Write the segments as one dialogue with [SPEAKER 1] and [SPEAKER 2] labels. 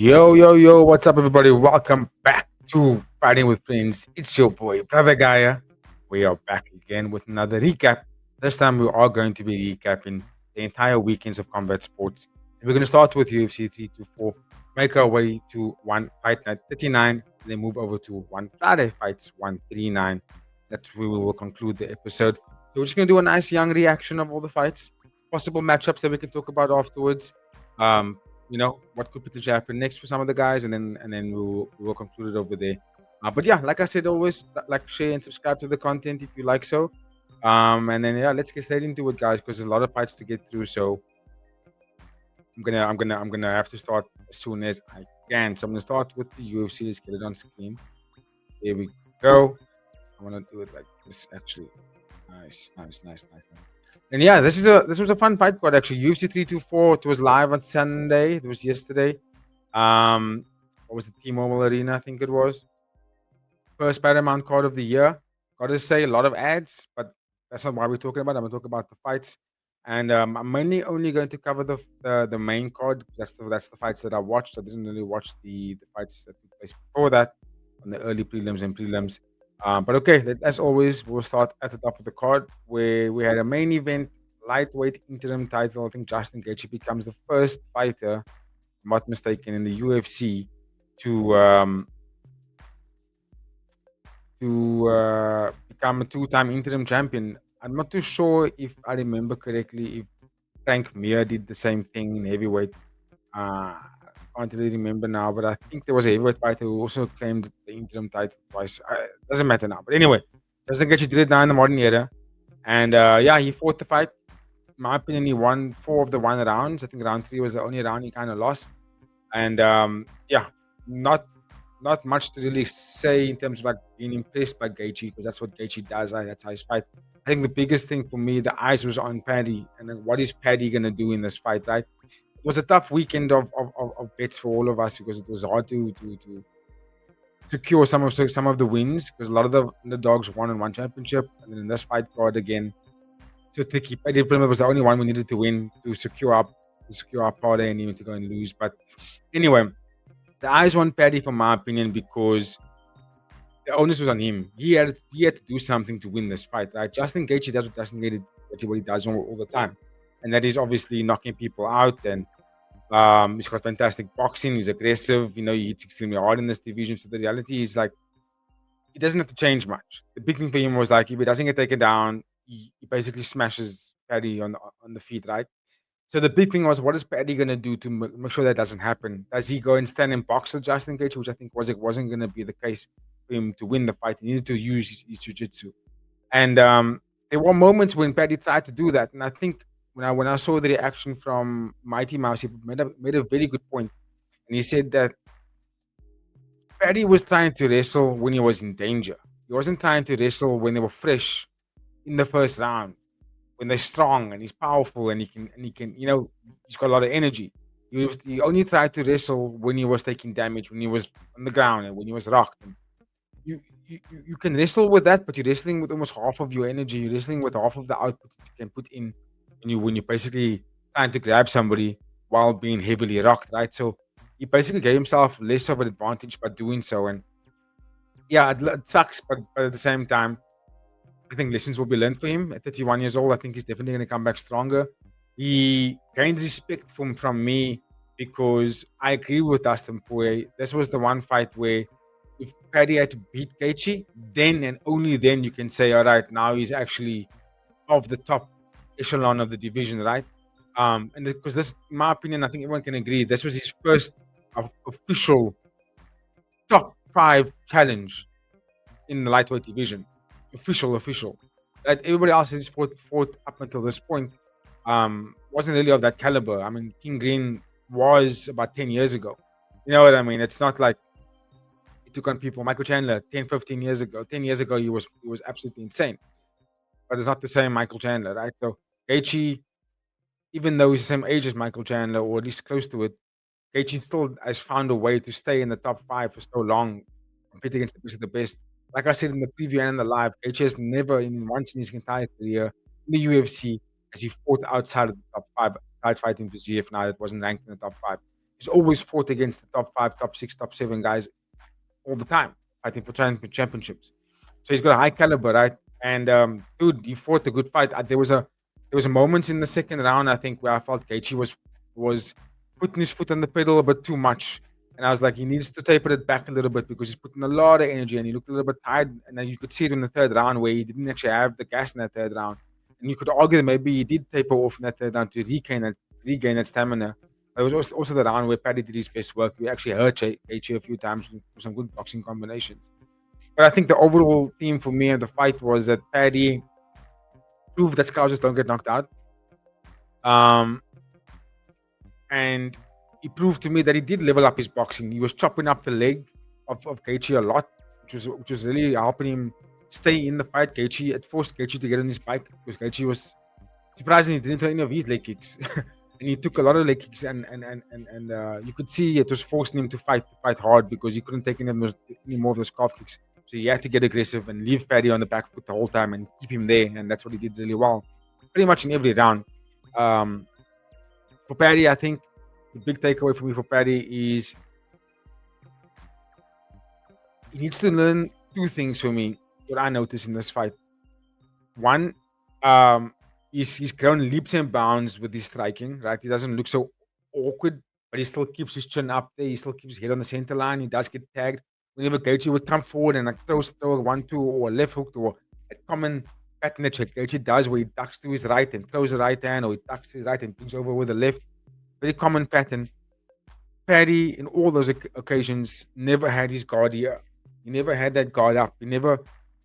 [SPEAKER 1] Yo, what's up, everybody? Welcome back to Fighting with Friends. It's your boy, Brother Gaia. We are back again with another recap. This time, we are going to be recapping the entire weekends of combat sports. We're going to start with UFC 324, make our way to one fight night 39, and then move over to one Friday fights 139. That's where we will conclude the episode. So, we're just going to do a nice young reaction of all the fights, possible matchups that we can talk about afterwards. Um, what could potentially happen next for some of the guys, and then we'll conclude it over there. But yeah, like I said, always like, share and subscribe to the content if you like so. And then yeah, let's get straight into it, guys, because there's a lot of fights to get through. So I'm gonna have to start as soon as I can. So I'm gonna start with the UFC. Let's get it on screen. Here we go. I want to do it like this, actually. Nice. And yeah, this was a fun fight card, actually. UFC 324. It was live on Sunday. It was yesterday. What was the T-Mobile Arena? I think it was first Paramount card of the year. Got to say, a lot of ads, but that's not why we're talking about. I'm gonna talk about the fights, and I'm mainly only going to cover the main card. That's the fights that I watched. I didn't really watch the fights that took place before that on the early prelims and prelims. But okay, as always, we'll start at the top of the card where we had a main event, lightweight interim title. I think Justin Gaethje becomes the first fighter, I'm not mistaken, in the UFC to become a two-time interim champion. I'm not too sure if I remember correctly if Frank Mir did the same thing in heavyweight. I can't really remember now, but I think there was a heavyweight fighter who also claimed the interim title twice. Doesn't matter now. But anyway, Justin Gaethje did it now in the modern era. And yeah, he fought the fight. In my opinion, he won 4 of the 1 rounds. I think round 3 was the only round he kind of lost. And yeah, not much to really say in terms of like being impressed by Gaethje, because that's what Gaethje does. Right? That's how he fight. I think the biggest thing for me, the eyes was on Paddy, and then what is Paddy gonna do in this fight, right? It was a tough weekend of bets for all of us because it was hard to secure some of the wins, because a lot of the dogs won in ONE Championship, and then in this fight card again, so tricky. Paddy Primer was the only one we needed to win to secure our parlay and even to go and lose. But anyway, the eyes won Paddy, from my opinion, because the onus was on him. He had to do something to win this fight, right? Justin Gaethje does what what he does all the time, and that is obviously knocking people out. And he's got fantastic boxing. He's aggressive. He hits extremely hard in this division. So the reality is, like, he doesn't have to change much. The big thing for him was, like, if he doesn't get taken down, he basically smashes Paddy on the feet, right? So the big thing was, what is Paddy gonna do to make sure that doesn't happen? Does he go and stand and box with Justin Gaethje, which I think wasn't gonna be the case for him to win the fight? He needed to use his jiu-jitsu. And there were moments when Paddy tried to do that, and I think when I saw the reaction from Mighty Mouse, he made a very good point, and he said that Paddy was trying to wrestle when he was in danger. He wasn't trying to wrestle when they were fresh in the first round, when they're strong and he's powerful and he can he's got a lot of energy. He only tried to wrestle when he was taking damage, when he was on the ground and when he was rocked. And you can wrestle with that, but you're wrestling with almost half of your energy. You're wrestling with half of the output that you can put in when you're basically trying to grab somebody while being heavily rocked, right? So he basically gave himself less of an advantage by doing so. And yeah, it sucks, but at the same time, I think lessons will be learned for him. At 31 years old, I think he's definitely going to come back stronger. He gained respect from me because I agree with Dustin Poirier. This was the one fight where if Paddy had to beat Gaethje, then and only then you can say, all right, now he's actually of the top echelon of the division, right? And because this, in my opinion, I think everyone can agree, this was his first official top 5 challenge in the lightweight division. Official. That everybody else has fought up until this point wasn't really of that caliber. I mean, King Green was about 10 years ago. You know what I mean? It's not like he took on people. Michael Chandler 10, 15 years ago. 10 years ago, he was absolutely insane. But it's not the same Michael Chandler, right? So Gaethje, even though he's the same age as Michael Chandler, or at least close to it, Gaethje still has found a way to stay in the top 5 for so long, compete against the best of the best. Like I said in the preview and in the live, Gaethje has never, in once in his entire career in the UFC, has he fought outside of the top 5, besides fighting for ZF now that wasn't ranked in the top 5. He's always fought against the top 5, top 6, top 7 guys all the time, fighting for championships. So he's got a high caliber, right? And dude, he fought a good fight. There was a moment in the second round, I think, where I felt Gaethje was putting his foot on the pedal a bit too much, and I was like, he needs to taper it back a little bit because he's putting a lot of energy, and he looked a little bit tired. And then you could see it in the third round where he didn't actually have the gas in that third round, and you could argue that maybe he did taper off in that third round to regain that stamina. It was also the round where Paddy did his best work. We actually hurt Gaethje a few times with some good boxing combinations. But I think the overall theme for me of the fight was that Paddy proved that scouts just don't get knocked out. And he proved to me that he did level up his boxing. He was chopping up the leg of Gaethje a lot, which was really helping him stay in the fight. It forced Gaethje to get on his bike because Gaethje was surprisingly didn't throw any of his leg kicks. And he took a lot of leg kicks, and you could see it was forcing him to fight hard because he couldn't take any more of those calf kicks. So he had to get aggressive and leave Paddy on the back foot the whole time and keep him there, and that's what he did really well, pretty much in every round. For Paddy, I think the big takeaway for me for Paddy is he needs to learn two things for me, what I noticed in this fight. One, he's grown leaps and bounds with his striking, right? He doesn't look so awkward, but he still keeps his chin up there. He still keeps his head on the center line. He does get tagged. Whenever Gaethje would come forward and like throw a 1-2 or a left hook or a common pattern that Gaethje does where he ducks to his right and throws the right hand, or he ducks to his right and brings over with the left. Very common pattern. Paddy, in all those occasions, never had his guard here. He never had that guard up. He never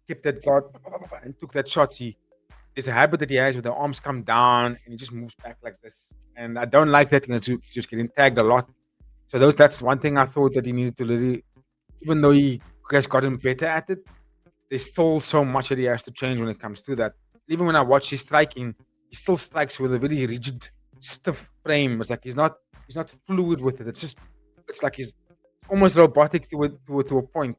[SPEAKER 1] kept that guard and took that shot. There's a habit that he has where the arms come down and he just moves back like this. And I don't like that. He's just getting tagged a lot. So that's one thing I thought that he needed to really, even though he has gotten better at it, there's still so much that he has to change when it comes to that. Even when I watch his striking, he still strikes with a very rigid, stiff frame. It's like he's not fluid with it. It's like he's almost robotic to a point.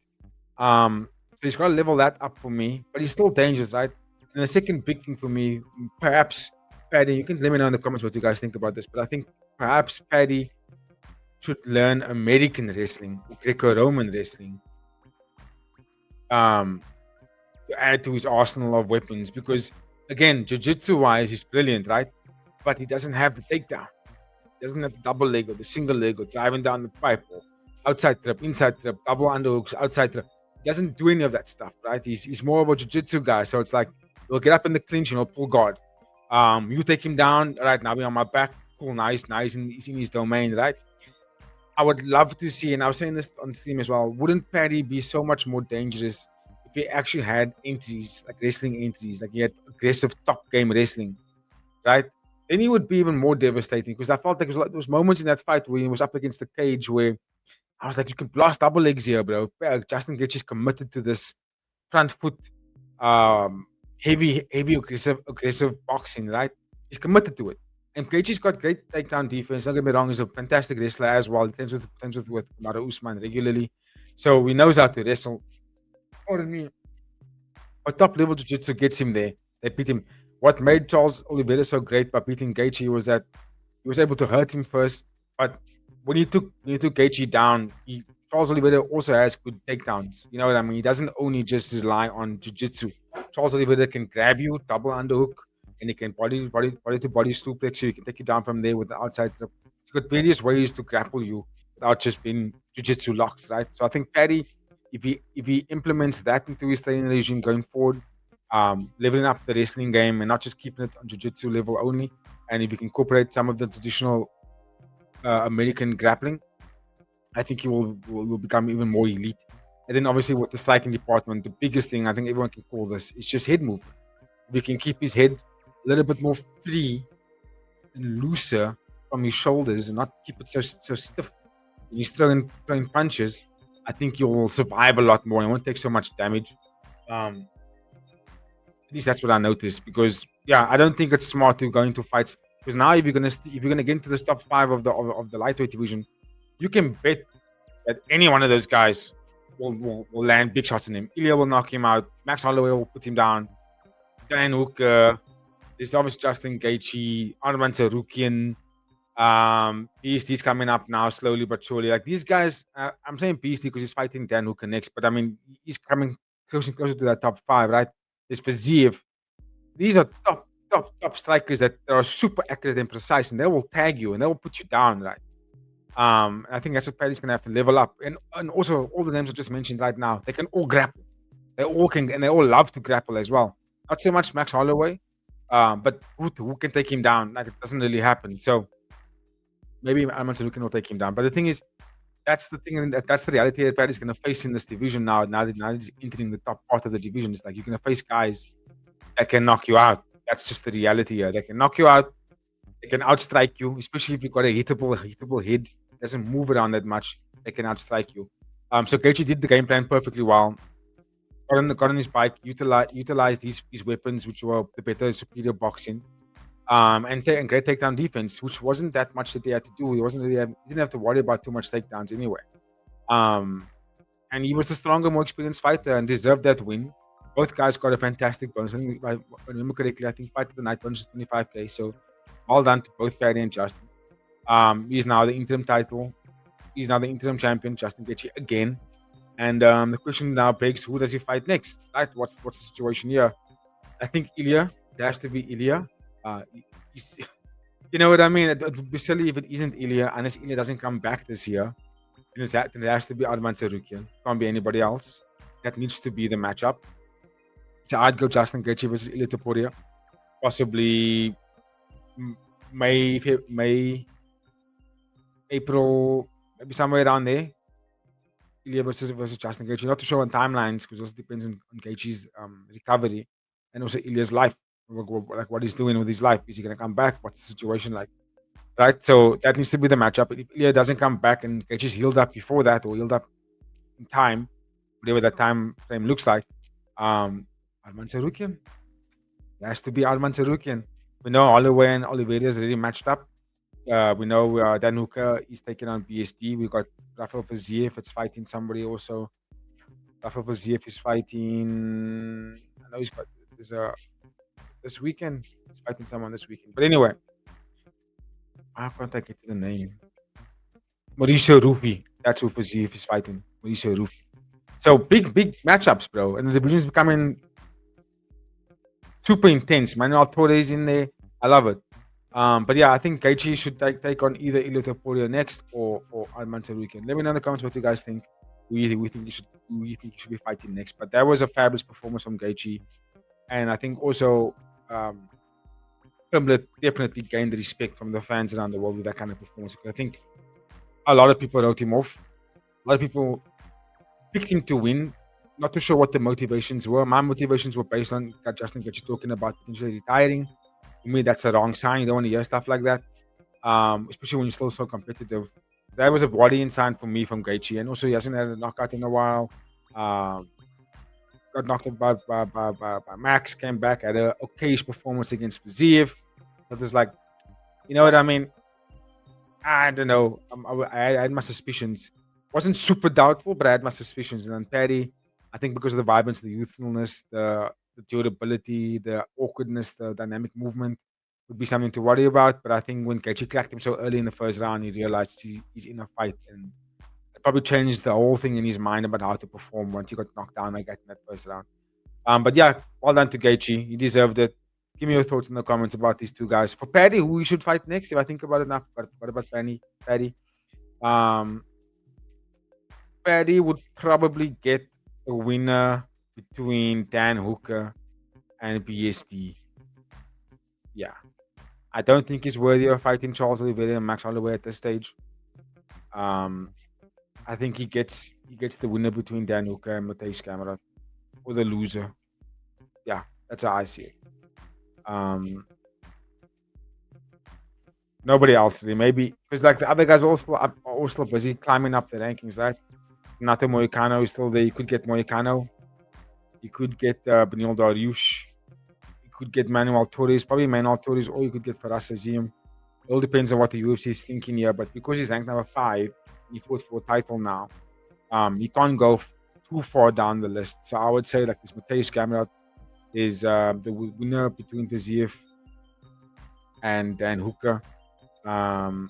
[SPEAKER 1] So he's got to level that up for me, but he's still dangerous, right? And the second big thing for me, perhaps Paddy, you can let me know in the comments what you guys think about this, but I think perhaps Paddy should learn American wrestling, Greco-Roman wrestling, to add to his arsenal of weapons. Because again, jiu-jitsu wise, he's brilliant, right? But he doesn't have the takedown. He doesn't have the double leg or the single leg or driving down the pipe or outside trip, inside trip, double underhooks, outside trip. He doesn't do any of that stuff, right? He's more of a jiu-jitsu guy. So it's like he'll get up in the clinch and he'll pull guard. You take him down, right? Now we're on my back. Cool, nice. He's in his domain, right? I would love to see, and I was saying this on stream as well, wouldn't Paddy be so much more dangerous if he actually had entries, like wrestling entries, like he had aggressive top game wrestling, right? Then he would be even more devastating, because I felt like there was moments in that fight where he was up against the cage where I was like, you can blast double legs here, bro. Justin Gaethje is committed to this front foot, heavy aggressive boxing, right? He's committed to it. And Gaethje's got great takedown defense. Don't get me wrong, he's a fantastic wrestler as well. He trains with Kamaru Usman regularly. So he knows how to wrestle. Pardon me. But top level jiu-jitsu gets him there. They beat him. What made Charles Oliveira so great by beating Gaethje was that he was able to hurt him first. But when he took Gaethje down, Charles Oliveira also has good takedowns. You know what I mean? He doesn't only just rely on jiu-jitsu. Charles Oliveira can grab you, double underhook, and he can body to body suplex you. He can take you down from there with the outside trip. He's got various ways to grapple you without just being jiu-jitsu locks, right? So I think Paddy, if he implements that into his training regime going forward, leveling up the wrestling game and not just keeping it on jiu-jitsu level only, and if he can incorporate some of the traditional American grappling, I think he will become even more elite. And then obviously with the striking department, the biggest thing I think everyone can call this is just head movement. If he can keep his head a little bit more free and looser from his shoulders and not keep it so stiff when he's throwing punches, I think you'll survive a lot more and won't take so much damage. At least that's what I noticed, because I don't think it's smart to go into fights, because now if you're gonna get into the top 5 of the lightweight division, you can bet that any one of those guys will land big shots in him. Ilya will knock him out. Max Holloway will put him down. Dan Hooker. There's obviously Justin Gaethje, Arman Tsarukyan. Beastie's coming up now, slowly but surely. Like these guys, I'm saying Beastie because he's fighting Dan Hooker next, but I mean he's coming closer and closer to that top 5, right? There's Faziev. These are top strikers that are super accurate and precise, and they will tag you and they will put you down, right? I think that's what Paddy's gonna have to level up, and also all the names I just mentioned right now, they can all grapple. They all can, and they all love to grapple as well. Not so much Max Holloway, but who can take him down? Like it doesn't really happen. So maybe Arman Sarukian will take him down. But the thing is, that's the thing, and that's the reality that Paddy's gonna face in this division now. Now that he's entering the top part of the division, it's like you're gonna face guys that can knock you out. That's just the reality here. They can knock you out. They can outstrike you, especially if you've got a hittable head. Doesn't move around that much. They can outstrike you. So Gaethje did the game plan perfectly well. Got on his bike, utilized his weapons, which were the better, superior boxing, and great takedown defense, which wasn't that much that they had to do. He didn't have to worry about too much takedowns anyway. And he was the stronger, more experienced fighter and deserved that win. Both guys got a fantastic bonus. I think, if I remember correctly, I think fight of the night bonus is 25K. So well done to both Paddy and Justin. He's now the interim title. He's now the interim champion, Justin Gaethje, again. And the question now begs, who does he fight next? Right? What's the situation here? I think Ilya. There has to be Ilya. You know what I mean? It would be silly if it isn't Ilya, unless Ilya doesn't come back this year. Then it has to be Arman Sarukian. Can't be anybody else. That needs to be the matchup. So I'd go Justin Gaethje versus Ilya Topuria. Possibly May, April, maybe somewhere around there. Ilya versus Justin Gaethje. Not too sure on timelines because it also depends on Gaethje's recovery and also Ilya's life. Like what he's doing with his life. Is he going to come back? What's the situation like? Right? So that needs to be the matchup. If Ilya doesn't come back and Gaethje's healed up before that or healed up in time, whatever that time frame looks like, Arman Sarukian. It has to be Arman Sarukian. We know Holloway and Oliveira is already matched up. We know Dan Hooker is taking on BSD. We got Rafael Faziev. It's fighting somebody also. Rafael Faziev is fighting. I know he's got this weekend. He's fighting someone this weekend. But anyway, I can't get to the name. Mauricio Rufy. That's who Faziev is fighting. Mauricio Rufy. So big matchups, bro. And the division is becoming super intense. Manuel Torres in there. I love it. But yeah, I think Gaethje should take on either Ilya Topuria next or Arman Sarukian. Let me know in the comments what you guys think. Who you think he should be fighting next. But that was a fabulous performance from Gaethje. And I think also Pimblett definitely gained the respect from the fans around the world with that kind of performance. I think a lot of people wrote him off. A lot of people picked him to win. Not too sure what the motivations were. My motivations were based on Justin Gaethje talking about potentially retiring. To me, that's a wrong sign. You don't want to hear stuff like that, especially when you're still so competitive. That was a worrying sign for me from Gaethje. And also, he hasn't had a knockout in a while. Got knocked out by Max, came back, had an okayish performance against Faziev. It was like, you know what I mean? I don't know. I had my suspicions. Wasn't super doubtful, but I had my suspicions. And then Paddy, I think because of the vibrance, the youthfulness, the durability, the awkwardness, the dynamic movement would be something to worry about. But I think when Gaethje cracked him so early in the first round, he realized he's in a fight, and it probably changed the whole thing in his mind about how to perform once he got knocked down like that in that first round. But yeah, well done to Gaethje. He deserved it. Give me your thoughts in the comments about these two guys. For Paddy, who we should fight next? If I think about it now, what about Paddy? Paddy would probably get a winner between Dan Hooker and BSD. Yeah. I don't think he's worthy of fighting Charles Oliveira and Max Holloway at this stage. I think he gets the winner between Dan Hooker and Matthijs Kamara, or the loser. Yeah, that's how I see it. Nobody else really. Maybe because like the other guys are all still busy climbing up the rankings, right? Nato Moicano is still there. You could get Moicano. You could get Benil Dariush. You could get Manuel Torres. Probably Manuel Torres, or you could get Faraz Azim. It all depends on what the UFC is thinking here. But because he's ranked number 5, he fought for a title now. He can't go too far down the list. So I would say like this Matthijs Kamara is the winner between Faziev and Dan Hooker. No,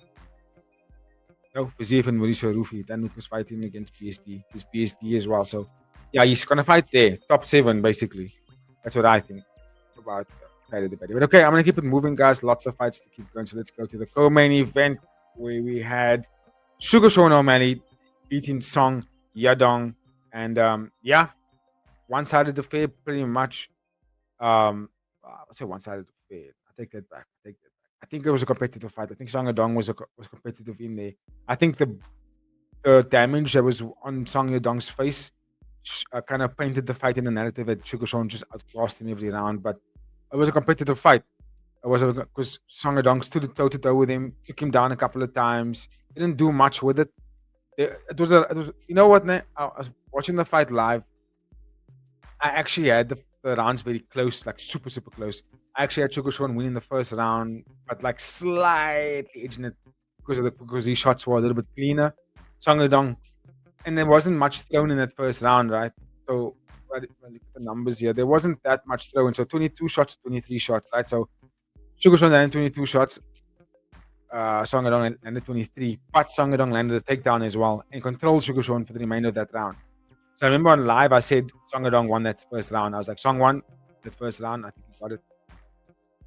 [SPEAKER 1] Fiziev and Mauricio Rufi. Then was fighting against PSD. He's PSD as well. So, yeah, he's gonna fight there, top 7 basically. That's what I think about the debate. But okay, I'm gonna keep it moving, guys. Lots of fights to keep going. So let's go to the co-main event where we had Sugar Sean O'Malley beating Song Yadong, and yeah, one-sided affair pretty much. I'll say one-sided affair. I take that back. I think it was a competitive fight. I think Song Yadong was competitive in there. I think the damage that was on Song Yadong's face kind of painted the fight in the narrative that Sugar Sean just outclassed him every round. But it was a competitive fight. It was because Song Yadong stood toe to toe with him, took him down a couple of times, didn't do much with it. It was you know what, I was watching the fight live. I actually had the rounds very close, like super, super close. I actually had Sugar Sean winning the first round, but like slightly edging it because his shots were a little bit cleaner. Song Yadong, and there wasn't much thrown in that first round, right? So when you look at the numbers here, there wasn't that much thrown. So 22 shots, 23 shots, right? So Sugar Sean landed 22 shots. Song Yadong landed 23, but Song Yadong landed a takedown as well and controlled Sugar Sean for the remainder of that round. So I remember on live, I said Song Yadong won that first round. I was like, Song won that first round. I think he got it.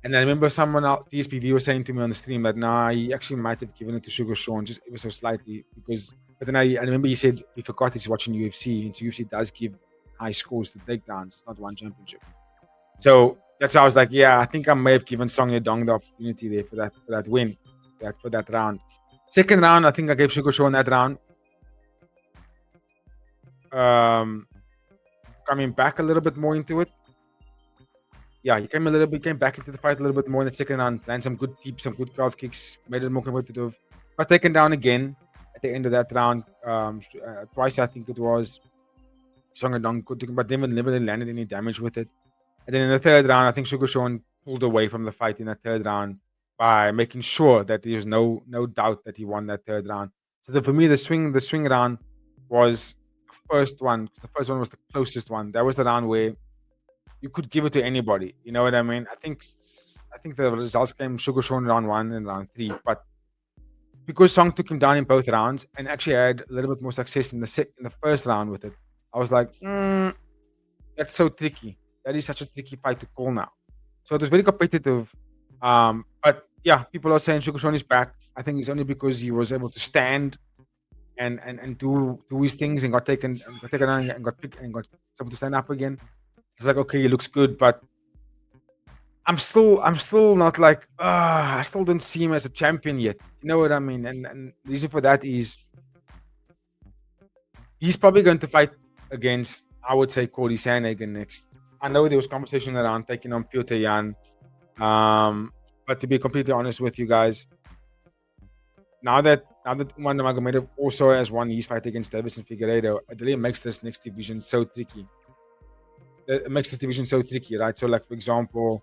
[SPEAKER 1] And I remember someone else, TSPV, was saying to me on the stream that, nah, he actually might have given it to Sugar Sean just ever so slightly. But then I remember he said he forgot he's watching UFC, and so UFC does give high scores to takedowns. It's not one championship. So that's why I was like, yeah, I think I may have given Song Yadong the opportunity there for that win, for that round. Second round, I think I gave Sugar Sean that round. Coming back a little bit more into it. Yeah, he came back into the fight a little bit more in the second round, landed some good deep, some good calf kicks, made it more competitive. Got taken down again at the end of that round. Twice, I think it was. Song Yadong could, but never landed any damage with it. And then in the third round, I think Sugar Sean pulled away from the fight in that third round by making sure that there's no doubt that he won that third round. So for me, the swing round was the first one. The first one was the closest one. That was the round where you could give it to anybody. You know what I mean? I think the results came Sugar Sean round 1 and round 3, but because Song took him down in both rounds and actually had a little bit more success in the first round with it, I was like, that's so tricky. That is such a tricky fight to call now. So it was very competitive. But yeah, people are saying Sugar Sean is back. I think it's only because he was able to stand and do his things and got taken down and got picked and got able to stand up again. It's like, okay, he looks good, but I'm still not like, I still don't see him as a champion yet. You know what I mean? And the reason for that is he's probably going to fight against, I would say, Cody Sandhagen next. I know there was conversation around taking on Piotr Jan. But to be completely honest with you guys, now that Umar Nurmagomedov also has won his fight against Davison Figueiredo, it really makes this next division so tricky. It makes this division so tricky, right? So, like, for example,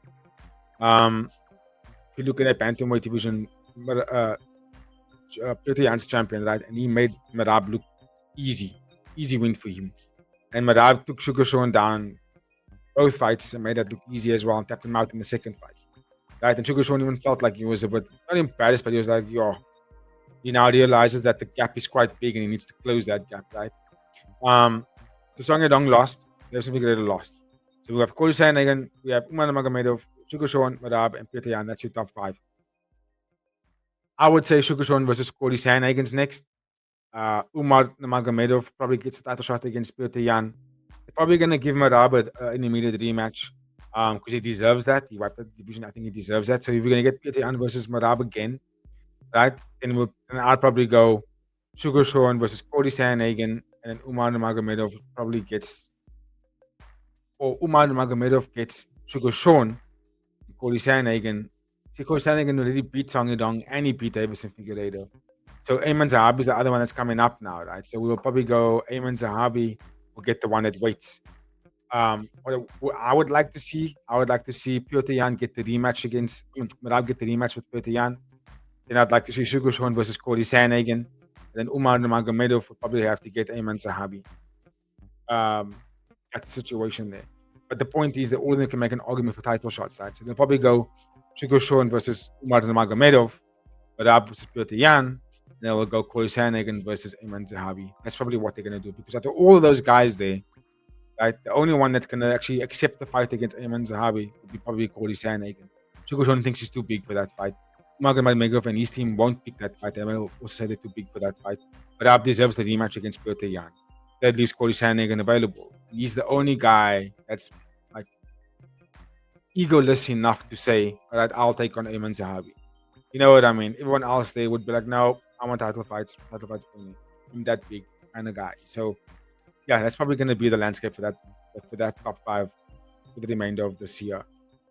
[SPEAKER 1] if you look at that bantamweight division, Piotr Jan's champion, right? And he made Merab look easy win for him. And Merab took Sugar Sean down both fights and made that look easy as well and tapped him out in the second fight. Right? And Sugar Sean even felt like he was a bit, not embarrassed, but he was like, he now realizes that the gap is quite big and he needs to close that gap, right? So Song Yadong lost, Davison Figueiredo lost. So we have Cody Sandhagen, we have Umar Nurmagomedov, Sugar Sean, Merab, and Piotr Jan. That's your top 5. I would say Sugar Sean versus Cody Sandhagen's next. Umar Nurmagomedov probably gets a title shot against Piotr Jan. They're probably going to give Merab an immediate rematch because he deserves that. He wiped the division. I think he deserves that. So if we're going to get Piotr Jan versus Merab again, right, then I'd probably go Sugar Sean versus Cody Sandhagen, and then Umar Nurmagomedov probably gets, or Umar Nurmagomedov gets Sugar Sean, Cody Sandhagen. See, Cody Sandhagen already beat Song Yadong and he beat Davison Figueiredo. So Ayman Zahabi is the other one that's coming up now, right? So we will probably go Ayman Zahabi will get the one that waits. What I would like to see Piotr Jan get the rematch against Merab, get the rematch with Piotr Jan. Then I'd like to see Sugar Sean versus Cody Sandhagen. Then Umar Nurmagomedov would probably have to get Ayman Zahabi. That's the situation there. But the point is that all of them can make an argument for title shots, right? So they'll probably go Sugar Sean versus Umar Nurmagomedov. Barab versus Petr Yan, and then we'll go Corey Sandhagen versus Ayman Zahabi. That's probably what they're gonna do because out of all of those guys there, right, the only one that's gonna actually accept the fight against Ayman Zahabi would be probably Corey Sandhagen. Sugarshon thinks he's too big for that fight. Magomedov and his team won't pick that fight. They will also say they're too big for that fight. Barab deserves the rematch against Petr Yan. That leaves Corey Sandhagen available. He's the only guy that's like egoless enough to say, all right, I'll take on Ayman Zahabi. You know what I mean? Everyone else they would be like, no, I want title fights only. I'm that big kind of guy. So yeah, that's probably going to be the landscape for that top five for the remainder of this year.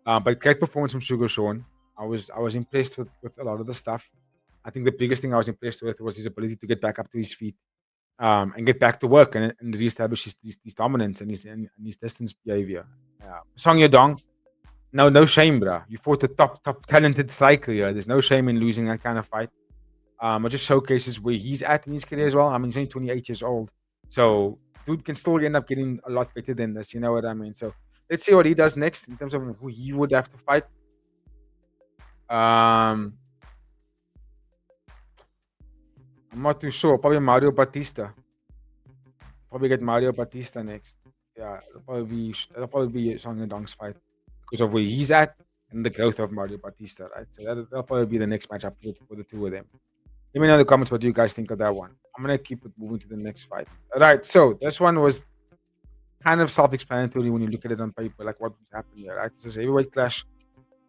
[SPEAKER 1] But great performance from Sugar Sean. I was impressed with a lot of the stuff. I think the biggest thing I was impressed with was his ability to get back up to his feet and get back to work and reestablish his dominance and his distance behavior. Song Yadong, no shame, bro. You fought a top talented striker here. There's no shame in losing that kind of fight. It just showcases where he's at in his career as well. I mean, he's only 28 years old, so dude can still end up getting a lot better than this. You know what I mean? So let's see what he does next in terms of who he would have to fight. I'm not too sure. Probably Mario Batista. Probably get Mario Batista next. Yeah, it'll probably be Song Yadong's fight because of where he's at and the growth of Mario Batista, right? So that'll probably be the next matchup for the two of them. Let me know in the comments what you guys think of that one. I'm gonna keep it moving to the next fight. All right, so this one was kind of self-explanatory when you look at it on paper, like what was happening here, right? This is a heavyweight clash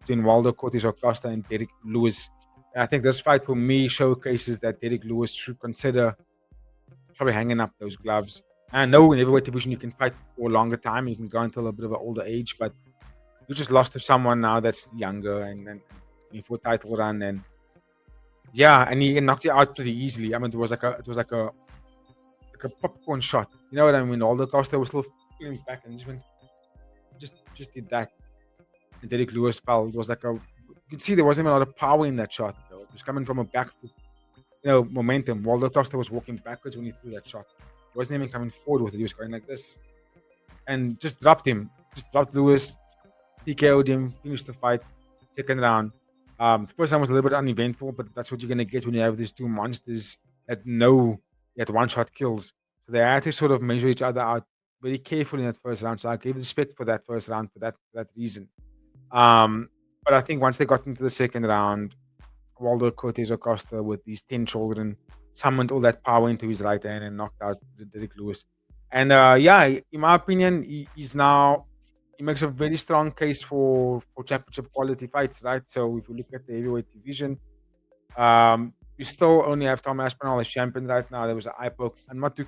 [SPEAKER 1] between Waldo Cortez Acosta and Derek Lewis. And I think this fight for me showcases that Derek Lewis should consider probably hanging up those gloves. And I know in heavyweight division you can fight for a longer time, you can go until a bit of an older age, but you just lost to someone now that's younger and for a title run and yeah, and he knocked you out pretty easily. I mean, it was like a popcorn shot. You know what I mean? Aldo Costa was still feeling back and just did that. And Derek Lewis fell. It was like you could see there wasn't even a lot of power in that shot though. It was coming from a back foot, momentum. Waldo Costa was walking backwards when he threw that shot. He wasn't even coming forward with it. He was going like this. And just dropped him. Just dropped Lewis. TKO'd him, finished the fight. Second round. The first round was a little bit uneventful, but that's what you're going to get when you have these two monsters that know that one-shot kills. So they had to sort of measure each other out very carefully in that first round. So I gave respect for that first round for that reason. But I think once they got into the second round, Waldo Cortez Acosta with these 10 children summoned all that power into his right hand and knocked out Derek Lewis. And in my opinion, he makes a very strong case for championship quality fights, right? So if you look at the heavyweight division, you still only have Tom Aspinall as champion right now. There was an eye poke. I'm not too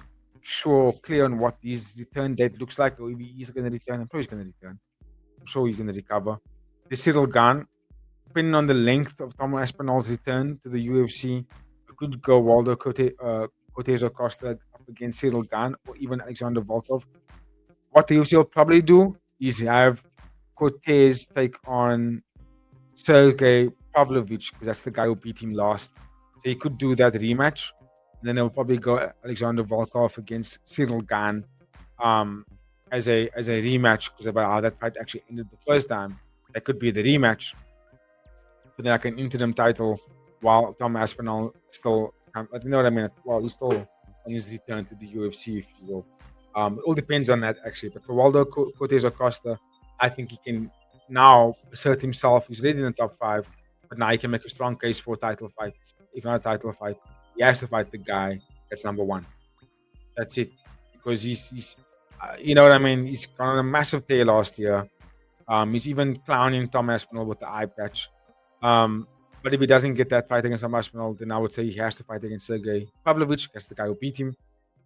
[SPEAKER 1] clear on what his return date looks like, or if he's going to return. I'm sure he's going to return. I'm sure he's going to recover. The Cyril Gane, depending on the length of Tom Aspinall's return to the UFC, you could go Waldo Cortez Acosta up against Cyril Gane or even Alexander Volkov. What the UFC will probably do is have Cortez take on Sergey Pavlovich because that's the guy who beat him last. So he could do that rematch. And then they'll probably go Alexander Volkov against Cyril Gane as a rematch because about how that fight actually ended the first time. That could be the rematch. But then like an interim title while Tom Aspinall still, you know what I mean? While he's still on his return to the UFC, if you will. It all depends on that actually. But for Waldo Cortez Acosta, I think he can now assert himself. He's already in the top 5, but now he can make a strong case for a title fight. If not a title fight, he has to fight the guy that's number 1. That's it. Because he's you know what I mean? He's gone on a massive tear last year. He's even clowning Tom Aspinall with the eye patch. But if he doesn't get that fight against Tom Aspinall, then I would say he has to fight against Sergey Pavlovich. That's the guy who beat him.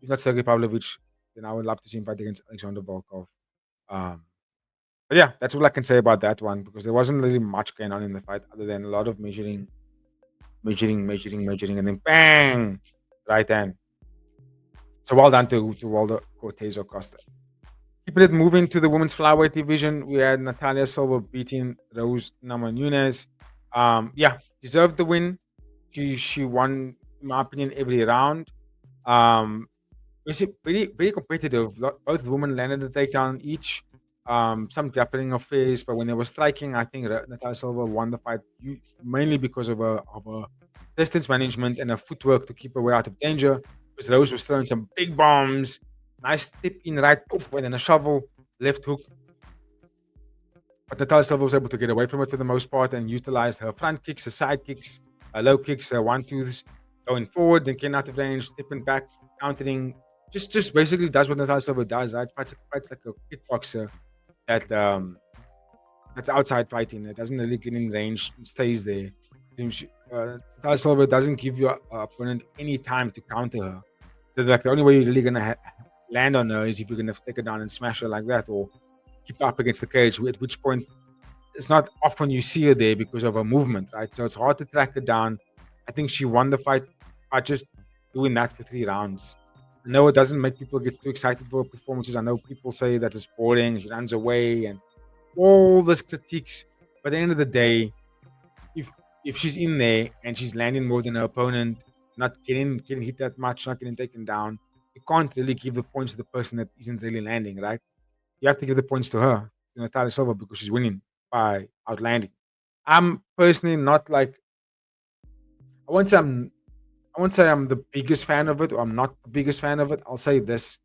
[SPEAKER 1] If not Sergey Pavlovich, then I would love to see him fight against Alexander Volkov. But yeah, that's all I can say about that one because there wasn't really much going on in the fight other than a lot of measuring, and then bang, right hand. So well done to Waldo Cortez Acosta. Keeping it moving to the women's flyweight division, we had Natalia Silva beating Rose Namajunas. Deserved the win. She won, in my opinion, every round. It's very, very competitive. Both women landed a takedown each. Some grappling affairs, but when they were striking, I think Natalia Silva won the fight mainly because of a distance management, and her footwork to keep her way out of danger. Because Rose was throwing some big bombs, nice step in right, poof, and then a shovel, left hook. But Natalia Silva was able to get away from it for the most part and utilized her front kicks, her side kicks, her low kicks, her 1-2s, going forward, then getting out of range, stepping back, countering. Just basically does what Natalia Silva does. Right? Fights like a kickboxer that that's outside fighting. It doesn't really get in range, stays there. Natalia Silva doesn't give your opponent any time to counter her. So like the only way you're really gonna land on her is if you're gonna take her down and smash her like that, or keep up against the cage, at which point it's not often you see her there because of her movement, right? So it's hard to track her down. I think she won the fight by just doing that for 3 rounds. I know it doesn't make people get too excited for her performances. I know people say that it's boring, she runs away, and all these critiques. But at the end of the day, if she's in there and she's landing more than her opponent, not getting hit that much, not getting taken down, you can't really give the points to the person that isn't really landing, right? You have to give the points to her, to Natalia Silva, because she's winning by outlanding. I'm personally not like I won't say I'm the biggest fan of it, or I'm not the biggest fan of it. I'll say this: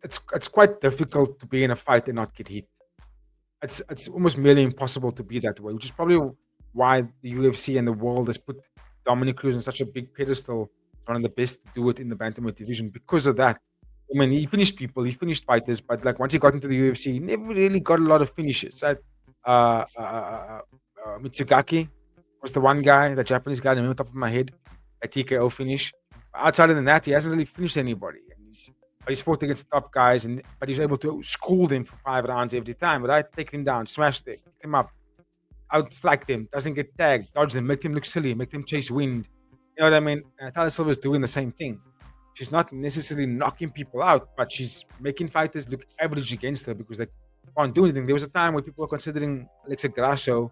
[SPEAKER 1] it's quite difficult to be in a fight and not get hit. It's almost merely impossible to be that way, which is probably why the UFC and the world has put Dominic Cruz on such a big pedestal, one of the best to do it in the bantamweight division because of that. I mean, he finished people, he finished fighters, but like once he got into the UFC, he never really got a lot of finishes. Right? Mitsugaki was the one guy, the Japanese guy, I remember top of my head, a TKO finish. Outside of that, he hasn't really finished anybody. And he's fought against top guys, but he's able to school them for 5 rounds every time, right? Take them down, smash them, pick them up, outstrike them, doesn't get tagged, dodge them, make them look silly, make them chase wind. You know what I mean? Natalia Silva is doing the same thing. She's not necessarily knocking people out, but she's making fighters look average against her because they can't do anything. There was a time where people were considering Alexa Grasso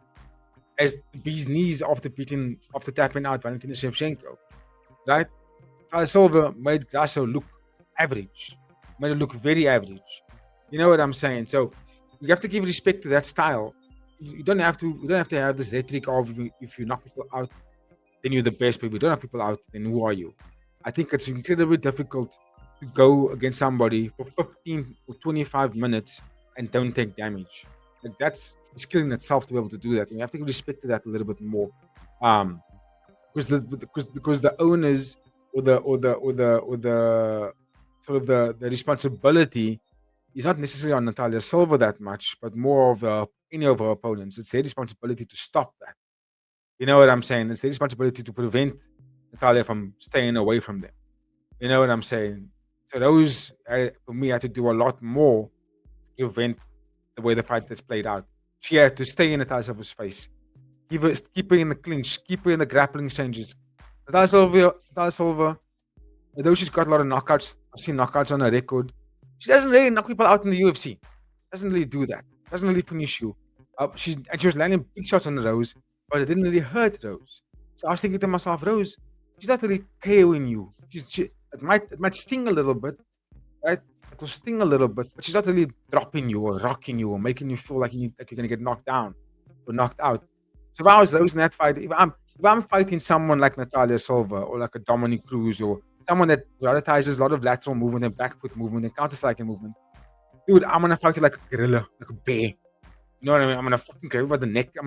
[SPEAKER 1] as the bee's knees after tapping out Valentina Shevchenko, right? Natalia Silva made Grasso look average, made it look very average. You know what I'm saying? So you have to give respect to that style. You don't have to have this rhetoric of if you knock people out, then you're the best. But if you don't knock people out, then who are you? I think it's incredibly difficult to go against somebody for 15 or 25 minutes and don't take damage. Like that's a skill in itself to be able to do that. And you have to give respect to that a little bit more, because the owners or the sort of the responsibility is not necessarily on Natalia Silva that much, but more of any of her opponents. It's their responsibility to stop that. You know what I'm saying? It's their responsibility to prevent Natalia from staying away from them. You know what I'm saying? So those, for me, had to do a lot more to prevent the way the fight has played out. She had to stay in Natalia Silva's face, keep her in the clinch, keep her in the grappling exchanges. Natalia Silva, although she's got a lot of knockouts, I've seen knockouts on her record. She doesn't really knock people out in the UFC. Doesn't really do that. Doesn't really finish you. She was landing big shots on the Rose, but it didn't really hurt Rose. So I was thinking to myself, Rose, she's not really KOing you. It might sting a little bit, right? It will sting a little bit, but she's not really dropping you or rocking you or making you feel like you're gonna get knocked down or knocked out. So if I was Rose in that fight, if I'm fighting someone like Natalia Silva or like a Dominic Cruz or someone that prioritizes a lot of lateral movement and back foot movement and counter-striking movement, dude, I'm gonna fight you like a gorilla, like a bear. You know what I mean? I'm gonna fucking grab you by the neck. I'm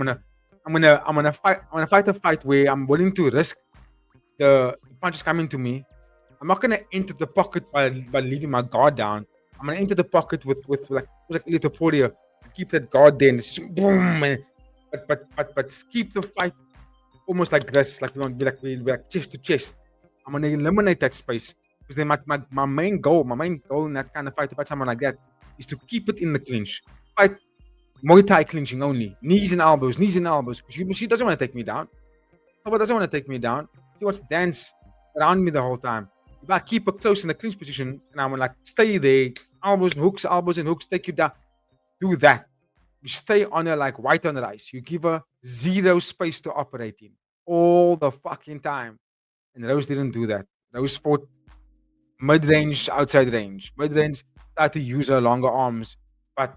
[SPEAKER 1] gonna fight a fight where I'm willing to risk the punches coming to me. I'm not gonna enter the pocket by leaving my guard down. I'm gonna enter the pocket with like little Poria, keep that guard there and just boom, and but keep the fight almost like this, like we want to be like chest to chest. I'm gonna eliminate that space because then my main goal in that kind of fight, to fight someone like that, is to keep it in the clinch. Fight Muay Thai clinching only, knees and elbows. Because she doesn't want to take me down. Someone doesn't want to take me down. She wants to dance around me the whole time. If I keep her close in the clinch position, and I'm like, stay there, elbows and hooks, take you down. Do that. You stay on her like white on rice. You give her zero space to operate in all the fucking time. And Rose didn't do that. Rose fought mid-range, outside range. Mid-range, tried to use her longer arms. But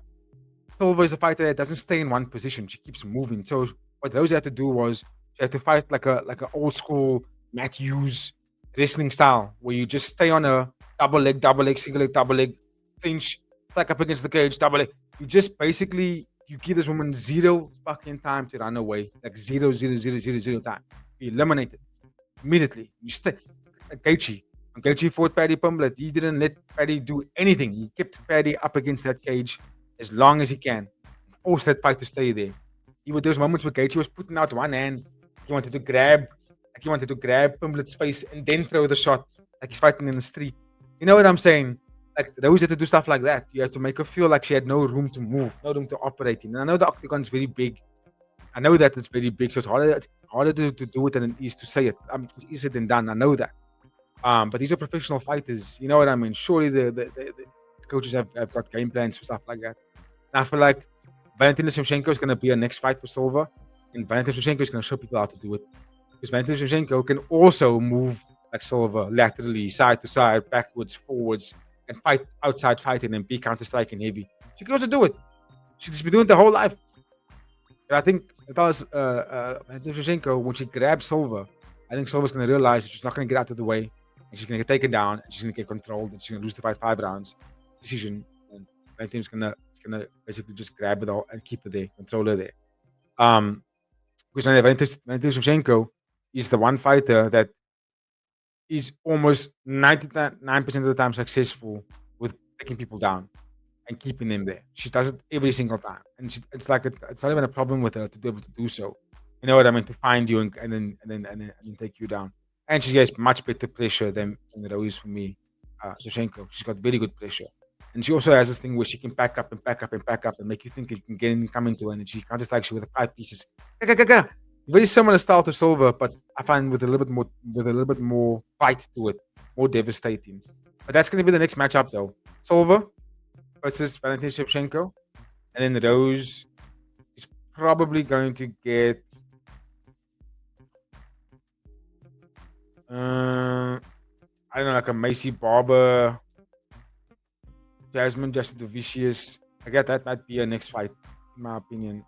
[SPEAKER 1] Silva is a fighter that doesn't stay in one position. She keeps moving. So what Rose had to do was She had to fight like a old school Matt Hughes wrestling style, where you just stay on a double leg, single leg, double leg, clinch, stack up against the cage, double leg. You just basically you give this woman zero fucking time to run away, like zero time. You eliminate it immediately. You stay. Gaethje. When Gaethje fought Paddy Pimblett, he didn't let Paddy do anything. He kept Paddy up against that cage as long as he can. Forced that fight to stay there. There was moments where Gaethje was putting out one hand. He wanted to grab Pimblett's face and then throw the shot, like he's fighting in the street. You know what I'm saying? Like Rose had to do stuff like that. You had to make her feel like she had no room to move, no room to operate in. And I know the octagon's very big. I know that it's very big, so it's harder to do it than it is to say it. It's easier than done. I know that. But these are professional fighters. You know what I mean? Surely the coaches have got game plans for stuff like that. And I feel like Valentina Shevchenko is going to be a next fight for Silva. And Valentina Shevchenko is going to show people how to do it. Because Valentina Shevchenko can also move like Silva, laterally, side to side, backwards, forwards, and fight outside fighting and be counter-striking heavy. She can also do it. She's been doing it the whole life. But I think it was Valentina Shevchenko, when she grabs Silva, I think Silva's going to realize that she's not going to get out of the way. And she's going to get taken down, and she's going to get controlled, and she's going to lose the fight 5 rounds. Decision. And Valentina's going to basically just grab it all and keep it there, control her there. Because Valentina Shevchenko is the one fighter that is almost 99% of the time successful with taking people down and keeping them there. She does it every single time, and it's like it's not even a problem with her to be able to do so. You know what I mean? To find you and then take you down. And she has much better pressure than Rose for me. Shevchenko. She's got very good pressure. And she also has this thing where she can pack up and make you think you can get in, come into her, and she can't just like she with the 5 pieces. Very similar style to Silva, but I find with a little bit more fight to it, more devastating. But that's going to be the next matchup, though. Silva versus Valentina Shevchenko, and then Rose is probably going to get. I don't know, like a Macy Barber, Jasmine Jasudavicius. I guess that might be a next fight, in my opinion.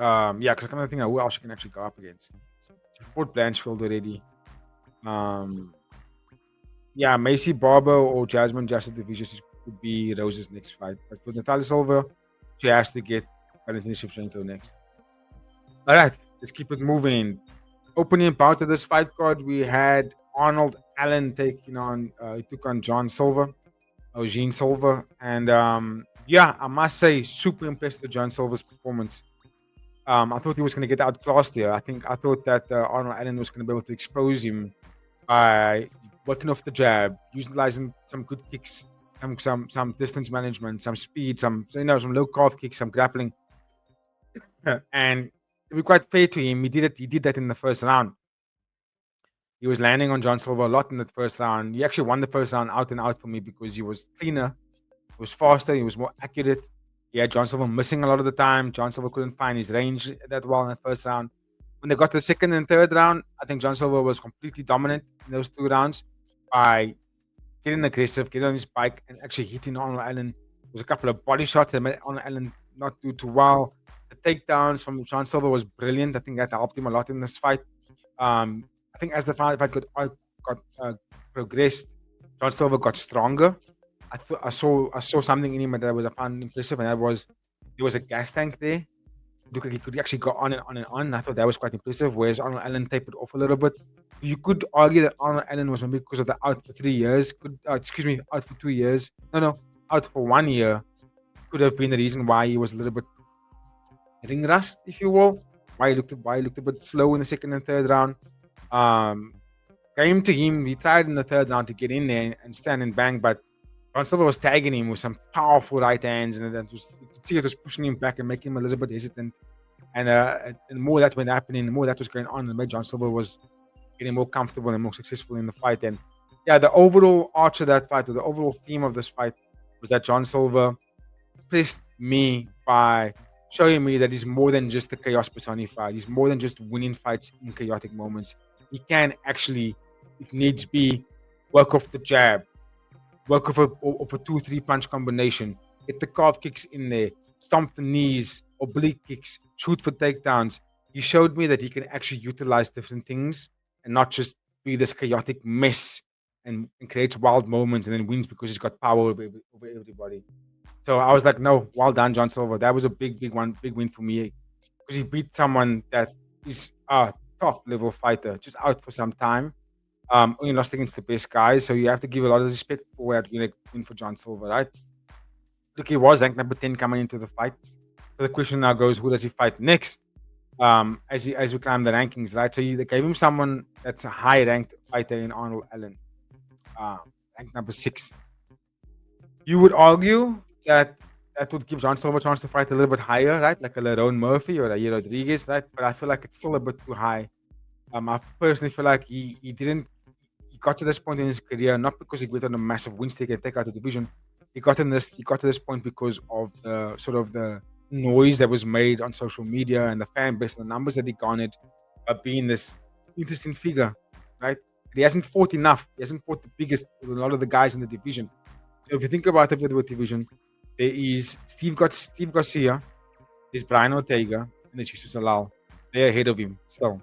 [SPEAKER 1] Yeah, because I kind of think who else she can actually go up against. She fought Blanchfield already. Yeah, Macy Barber or Jasmine Jasudavicius could be Rose's next fight. But for Natalia Silva, she has to get Valentina Shevchenko next. All right, let's keep it moving. Opening bout of this fight card, we had Arnold Allen taking on, he took on John Silva, Eugene Silva. And yeah, I must say, super impressed with John Silva's performance. I thought he was going to get outclassed here. I thought that Arnold Allen was going to be able to expose him by working off the jab, utilizing some good kicks, some distance management, some speed, some low calf kicks, some grappling. And to be quite fair to him, he did that in the first round. He was landing on John Silva a lot in the first round. He actually won the first round out and out for me because he was cleaner, he was faster, he was more accurate. He had John Silva missing a lot of the time. John Silva couldn't find his range that well in the first round. When they got to the second and third round, I think John Silva was completely dominant in those 2 rounds by getting aggressive, getting on his bike, and actually hitting Arnold Allen. There was a couple of body shots that made Arnold Allen not do too well. The takedowns from John Silva was brilliant. I think that helped him a lot in this fight. I think as the fight got progressed, John Silva got stronger. I saw something in him that I found impressive, and that was there was a gas tank there. Looked like he could actually go on and on and on. I thought that was quite impressive. Whereas Arnold Allen tapered off a little bit. You could argue that Arnold Allen was maybe because of the out for 3 years. Out for 2 years. No, out for 1 year. Could have been the reason why he was a little bit ring rust, if you will. Why he looked a bit slow in the second and third round. Came to him. He tried in the third round to get in there and stand and bang, but John Silva was tagging him with some powerful right hands, and you could see it was pushing him back and making him a little bit hesitant. And more that was happening, the more that was going on, and made John Silva was getting more comfortable and more successful in the fight. And yeah, the overall arch of that fight, or the overall theme of this fight, was that John Silva impressed me by showing me that he's more than just the chaos personified. He's more than just winning fights in chaotic moments. He can actually, if needs be, work off the jab, work off a 2-3 punch combination, get the calf kicks in there, stomp the knees, oblique kicks, shoot for takedowns. He showed me that he can actually utilize different things and not just be this chaotic mess and creates wild moments and then wins because he's got power over everybody. So I was like, no, well done, John Silver. That was a big win for me because he beat someone that is a top level fighter, just out for some time. Only lost against the best guys, so you have to give a lot of respect for that win for John Silver, right? Look, he was ranked number 10 coming into the fight. So the question now goes, who does he fight next? As we climb the rankings, right? So they gave him someone that's a high ranked fighter in Arnold Allen, ranked number 6. You would argue that that would give John Silver a chance to fight a little bit higher, right? Like a Lerone Murphy or a Yair Rodriguez, right? But I feel like it's still a bit too high. I personally feel like he got to this point in his career not because he went on a massive win streak and take out the division. He got to this point because of the sort of the noise that was made on social media and the fan base and the numbers that he garnered by being this interesting figure, right? He hasn't fought enough. He hasn't fought the biggest with a lot of the guys in the division. So if you think about the featherweight division, there is Steve Garcia, there's Brian Ortega, and there's Jesus Alal. They're ahead of him still.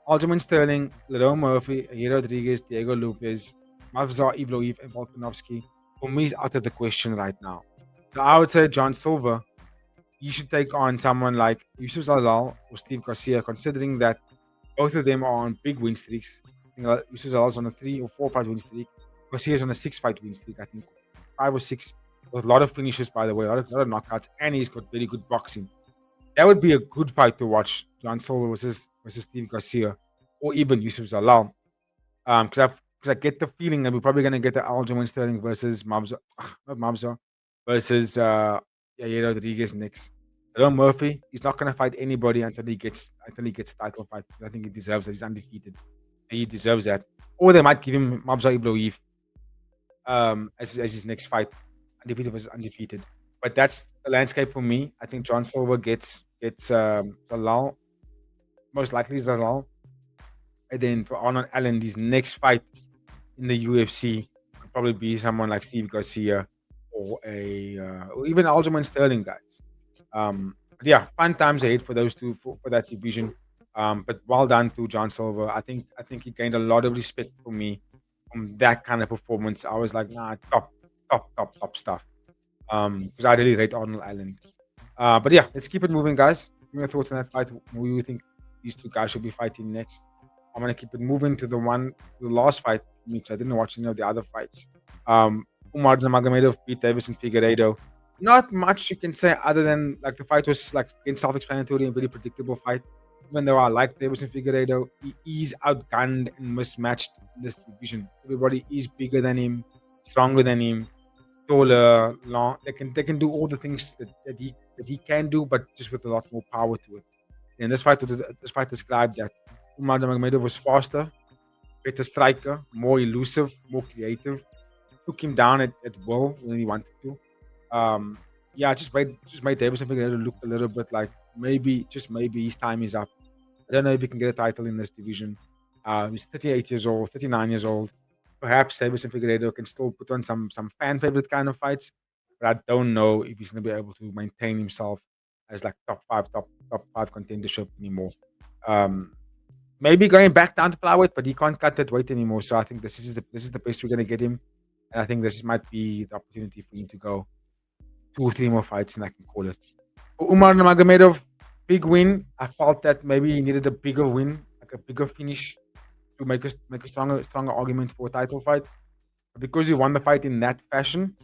[SPEAKER 1] Aljamain Sterling, Lerone Murphy, Yair Rodriguez, Diego Lopez, Mavzar Ibloev, and Volkanovski, for me, is out of the question right now. So I would say John Silver, you should take on someone like Yusuf Zalal or Steve Garcia, considering that both of them are on big win streaks. Yusuf Zalal's on a 3 or 4 fight win streak. Garcia's on a 6 fight win streak, I think. 5 or 6. With a lot of finishes, by the way, a lot of knockouts, and he's got very good boxing. That would be a good fight to watch, John Silver versus Steve Garcia, or even Yusuf Zalal. Because I get the feeling that we're probably going to get the Aljamain Sterling versus Mabza, not Mabza, versus Yair Rodriguez next. Lerone Murphy, he's not going to fight anybody until he gets a title fight. I think he deserves it. He's undefeated. He deserves that. Or they might give him Mabza Ibloev as his next fight, undefeated versus undefeated. But that's the landscape for me. I think John Silver gets Zalal, most likely Zalal. And then for Arnold Allen, his next fight in the UFC would probably be someone like Steve Garcia or or even Aljamain Sterling, guys. But yeah, fun times ahead for those two for that division. But well done to John Silver. I think he gained a lot of respect for me from that kind of performance. I was like, nah, top stuff. Because I really rate Arnold Allen. But yeah, let's keep it moving, guys. Give me your thoughts on that fight. Who do you think these two guys should be fighting next? I'm gonna keep it moving to the last fight, which I didn't watch any of the other fights. Umar Nurmagomedov beat Davison Figueiredo. Not much you can say other than like the fight was like self-explanatory and very predictable fight. Even though I like Davison Figueiredo, he is outgunned and mismatched in this division. Everybody is bigger than him, stronger than him, taller, long. They can do all the things that he can do, but just with a lot more power to it. And this fight described that Umar Nurmagomedov was faster, better striker, more elusive, more creative. Took him down at will when he wanted to. Yeah, just made Davison Figueiredo look a little bit like maybe his time is up. I don't know if he can get a title in this division. He's 38 years old, 39 years old. Perhaps Davison Figueiredo can still put on some fan favorite kind of fights, but I don't know if he's going to be able to maintain himself as like top five contendership anymore. Maybe going back down to flyweight, but he can't cut that weight anymore. So I think this is the best we're going to get him, and I think this might be the opportunity for him to go 2 or 3 more fights, and I can call it. For Umar Nurmagomedov, big win. I felt that maybe he needed a bigger win, like a bigger finish, to make a stronger argument for a title fight. But because he won the fight in that fashion,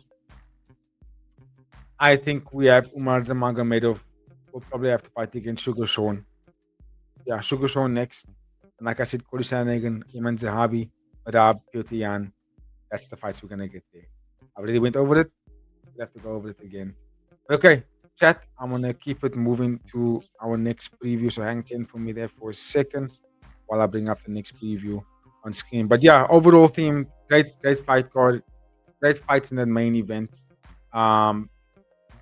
[SPEAKER 1] I think we have Umar Nurmagomedov. We'll probably have to fight against Sugar Sean. Yeah, Sugar Sean next. And like I said, Cody Sandhagen, Iman Zahabi, Radab, Piotr Jan. That's the fights we're going to get there. I already went over it. We'll have to go over it again. Okay, chat. I'm going to keep it moving to our next preview. So hang in for me there for a second while I bring up the next preview on screen. But yeah, overall theme, great fight card. Great fights in that main event.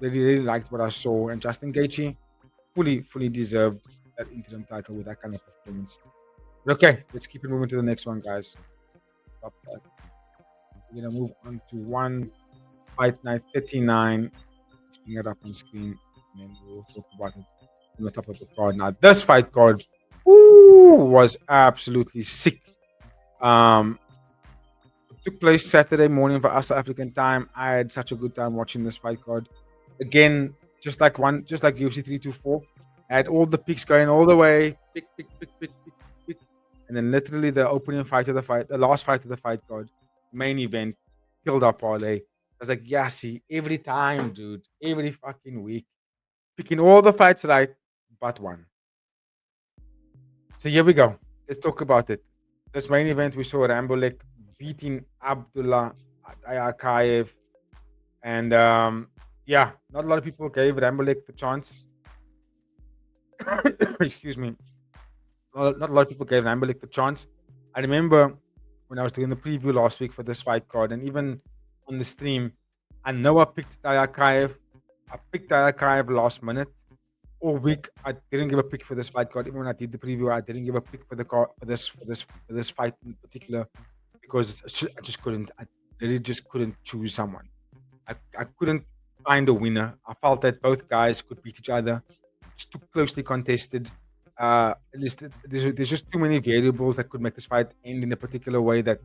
[SPEAKER 1] Really liked what I saw. And Justin Gaethje fully deserved that interim title with that kind of performance. But okay, let's keep it moving to the next one, guys. Stop that. We're going to move on to one fight night 39. Let's bring it up on screen. and then we'll talk about it on the top of the card. Now, this fight card, was absolutely sick. Um, it took place Saturday morning for us South African time. I had such a good time watching this fight card. Again, just like UFC 324, I had all the picks going all the way, pick, and then literally the opening fight of the fight, the last fight of the fight card, main event, killed our parlay. I was like, yeah, see, every time, dude, every fucking week, picking all the fights right, but one. So here we go. Let's talk about it. This main event, we saw Rambolek beating Abdullah Ayakayev. And yeah, not a lot of people gave Rambolek the chance. Excuse me. Not a lot of people gave Rambolek the chance. I remember when I was doing the preview last week for this fight card, and even on the stream, I know I picked Ayakayev. I picked Ayakayev last minute. All week, I didn't give a pick for this fight card. Even when I did the preview, I didn't give a pick for the card for this fight in particular because I just couldn't. I really just couldn't choose someone. I couldn't find a winner. I felt that both guys could beat each other. It's too closely contested. There's just too many variables that could make this fight end in a particular way that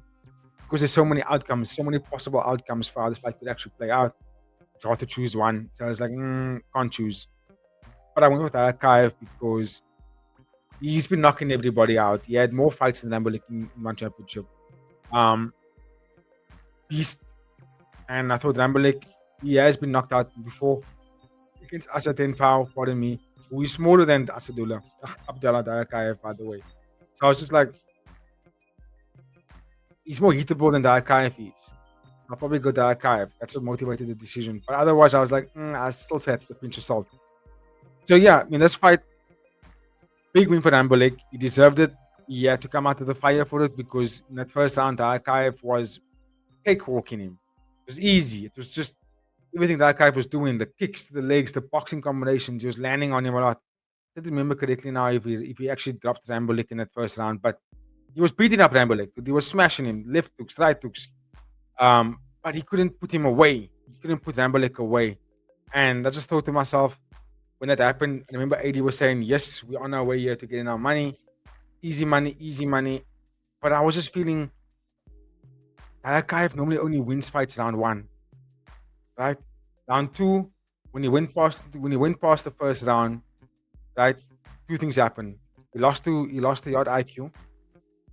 [SPEAKER 1] because there's so many outcomes, so many possible outcomes for how this fight could actually play out. It's hard to choose one. So I was like, can't choose. But I went with Archive because he's been knocking everybody out. He had more fights than Rambolek in ONE Championship. Beast. And I thought Rambolek, he has been knocked out before against Asad Pau, pardon me, who is smaller than Abdullah Dayakayev, by the way. So I was just like, he's more hittable than Dayakayev is. I'll probably go Dayakayev. That's what motivated the decision. But otherwise, I was like, I still said the pinch of salt. So yeah, I mean, this fight, big win for Rambolek. He deserved it. He had to come out of the fire for it because in that first round, Dayakayev was cakewalking him. It was easy. It was just everything Dayakayev was doing, the kicks, the legs, the boxing combinations. He was landing on him a lot. I don't remember correctly now if he actually dropped Rambolek in that first round, but he was beating up Rambolek. He was smashing him, left hooks, right hooks. But he couldn't put him away. He couldn't put Rambolek away. And I just thought to myself, when that happened, I remember AD was saying, yes, we're on our way here to getting our money. Easy money, easy money. But I was just feeling Dayakayev normally only wins fights round one. Right? Round two, when he went past the first round, right, two things happened. He lost to yard IQ. And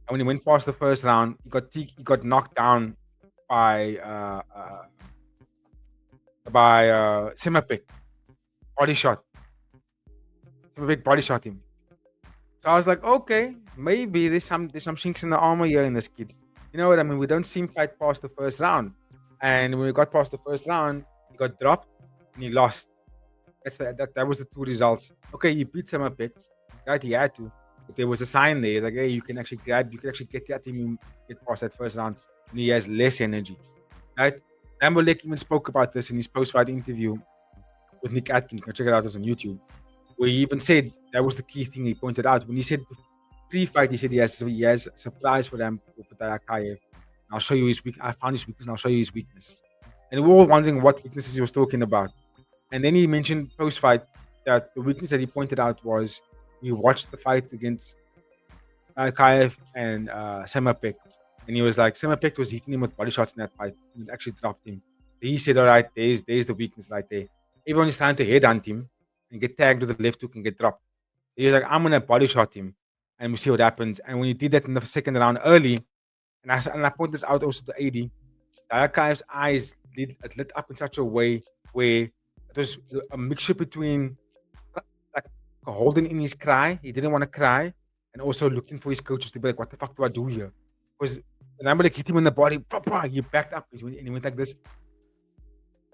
[SPEAKER 1] when he went past the first round, he got knocked down by Simapik. Body shot. Simapik body shot him. So I was like, okay, maybe there's some chinks in the armor here in this kid. You know what I mean? We don't see him fight past the first round. And when we got past the first round, he got dropped and he lost. That was the two results. Okay, he beat Simapik. Right, he had to. But there was a sign there, like, hey, you can actually get that him get past that first round, and he has less energy. Right? Rambolek even spoke about this in his post-fight interview with Nick Atkins. You can check it out, it's on YouTube. Where he even said that was the key thing he pointed out. When he said pre-fight, he said he has a surprise for Dayakayev. I'll show you his weakness. I found his weakness and I'll show you his weakness. And we're all wondering what weaknesses he was talking about. And then he mentioned post-fight that the weakness that he pointed out was he watched the fight against Dayakayev and Simapik. And he was like, Simapik was hitting him with body shots in that fight. And it actually dropped him. He said, all right, there's the weakness right there. Everyone is trying to headhunt him and get tagged with the left hook and get dropped. He was like, I'm going to body shot him and we'll see what happens. And when he did that in the second round early, and I point this out also to AD, Dayakayev's eyes lit up in such a way where it was a mixture between like holding in his cry, he didn't want to cry, and also looking for his coaches to be like, what the fuck do I do here? Because Rambolek hit him in the body, he backed up and he went like this.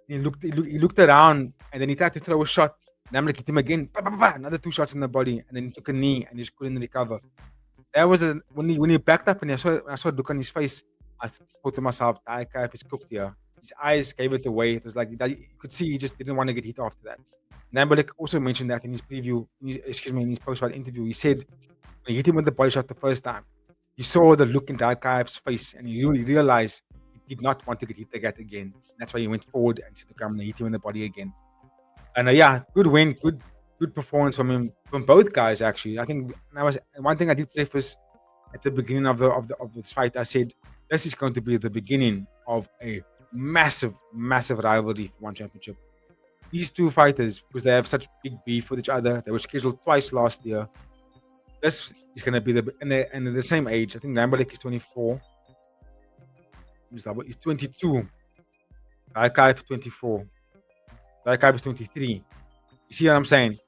[SPEAKER 1] He looked around and then he tried to throw a shot. Rambolek hit him again, another two shots in the body, and then he took a knee and he just couldn't recover. That was when he backed up and I saw a look on his face. I thought to myself, Dayakayev is cooked here. His eyes gave it away. It was like you could see he just didn't want to get hit after that. Rambolek also mentioned that in his preview, in his post-fight interview. He said when he hit him with the body shot the first time, you saw the look in Dayakayev's face and he realized he did not want to get hit again. That's why he went forward and said, okay, I'm going to hit him in the body again. And yeah, good win, good performance from both guys. Actually, I think that was one thing I did preface at the beginning of this fight. I said this is going to be the beginning of a massive rivalry for one championship. These two fighters, because they have such big beef with each other, they were scheduled twice last year. This is going to be and they're the same age. I think Rambolek is 24. He's 22. Gaethje is 24. Gaethje is 23. You see what I'm saying?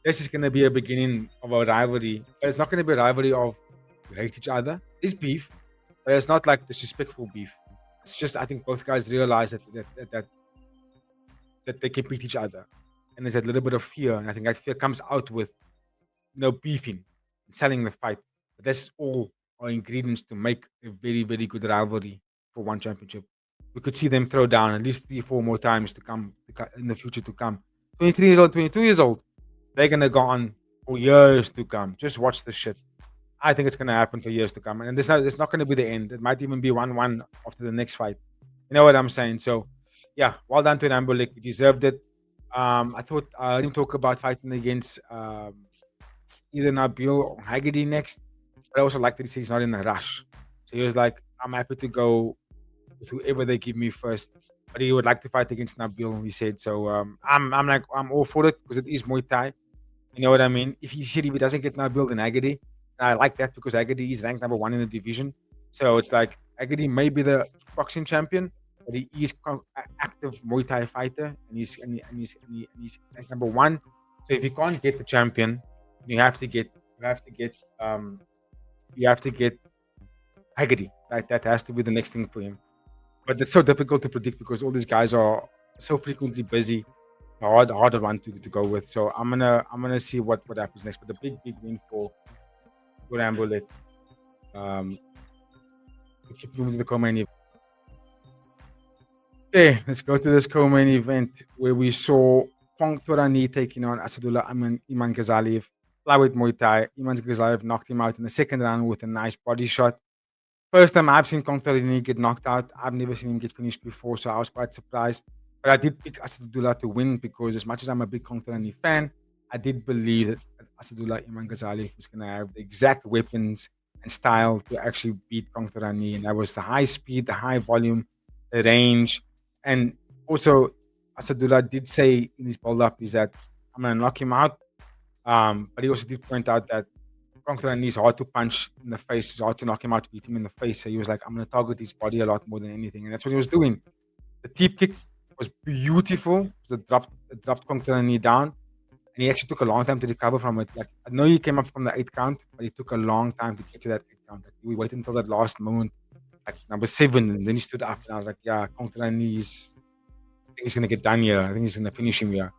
[SPEAKER 1] This is going to be a beginning of a rivalry, but it's not going to be a rivalry of we hate each other. It's beef, but it's not like disrespectful beef. It's just I think both guys realize that they can beat each other, and there's a little bit of fear, and I think that fear comes out with beefing and selling the fight. But that's all are ingredients to make a very good rivalry for one championship. We could see them throw down at least 3, 4 more times to come in the future to come. 23 years old, 22 years old, they're gonna go on for years to come. Just watch the shit. I think it's gonna happen for years to come, and it's not gonna be the end. It might even be 1-1 after the next fight. You know what I'm saying? So, yeah, well done to Rambolek. He deserved it. I thought I heard him talk about fighting against either Nabil or Haggerty next, but I also like that he said he's not in a rush. So he was like, I'm happy to go with whoever they give me first. But he would like to fight against Nabil, he said. So I'm all for it because it is Muay Thai. You know what I mean? If he said if he doesn't get Nabil, then Haggerty. I like that because Haggerty is ranked number 1 in the division. So it's like Haggerty may be the boxing champion, but he is active Muay Thai fighter, and he's ranked number 1. So if you can't get the champion, you have to get um you have to get Haggerty. Right? That has to be the next thing for him. But it's so difficult to predict because all these guys are so frequently busy. Harder one to go with. So I'm gonna see what happens next. But the big win for Rambolek. We keep moving to the co-main event. Okay, let's go to this co-main event where we saw Pong Torani taking on Asadullah Iman Ghazaliev. Flyweight Muay Thai. Iman Ghazaliev knocked him out in the second round with a nice body shot. First time I've seen Kong Torani get knocked out. I've never seen him get finished before, so I was quite surprised. But I did pick Asadullah to win because as much as I'm a big Kong Torani fan, I did believe that Asadullah Iman Ghazaliev was going to have the exact weapons and style to actually beat Kong Torani. And that was the high speed, the high volume, the range. And also, Asadullah did say in his build-up is that I'm going to knock him out. But he also did point out that Kong Torani is hard to punch in the face. It's hard to knock him out, to beat him in the face. So he was like, I'm going to target his body a lot more than anything. And that's what he was doing. The teep kick was beautiful. It dropped Kong Torani down. And he actually took a long time to recover from it. Like I know he came up from the 8th count, but it took a long time to get to that 8th count. Like, we waited until that last moment, like number 7, and then he stood up. And I was like, yeah, Kong Torani I think he's going to get done here. I think he's going to finish him here.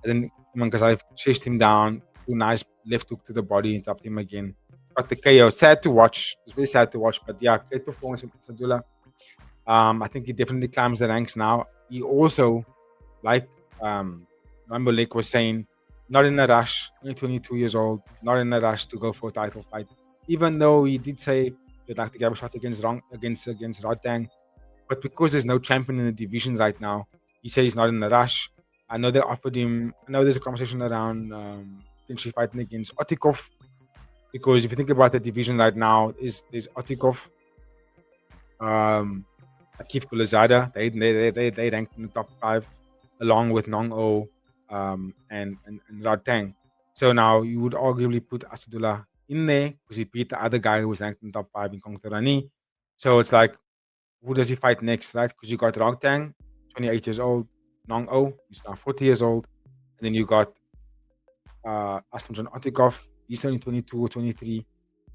[SPEAKER 1] And then Iman Ghazaliev chased him down. Nice left hook to the body and dropped him again. But the KO, sad to watch. It's very sad to watch. But yeah, great performance from Asadullah. I think he definitely climbs the ranks now. He also, like Rambolek was saying, not in a rush. Only 22 years old. Not in a rush to go for a title fight. Even though he did say he'd like to get a shot against Rodtang, but because there's no champion in the division right now, he said he's not in a rush. I know they offered him. I know there's a conversation around potentially fighting against Otikov, because if you think about the division right now, there's Otikov, Akif Kulazada. They ranked in the top 5, along with Nong O and Rodtang. So now you would arguably put Asadullah in there because he beat the other guy who was ranked in the top 5 in Kong Torani. So it's like, who does he fight next, right? Because you got Rodtang, 28 years old, Nong O, he's now 40 years old, and then you got Aslamjan Otikov, he's only 22 or 23. And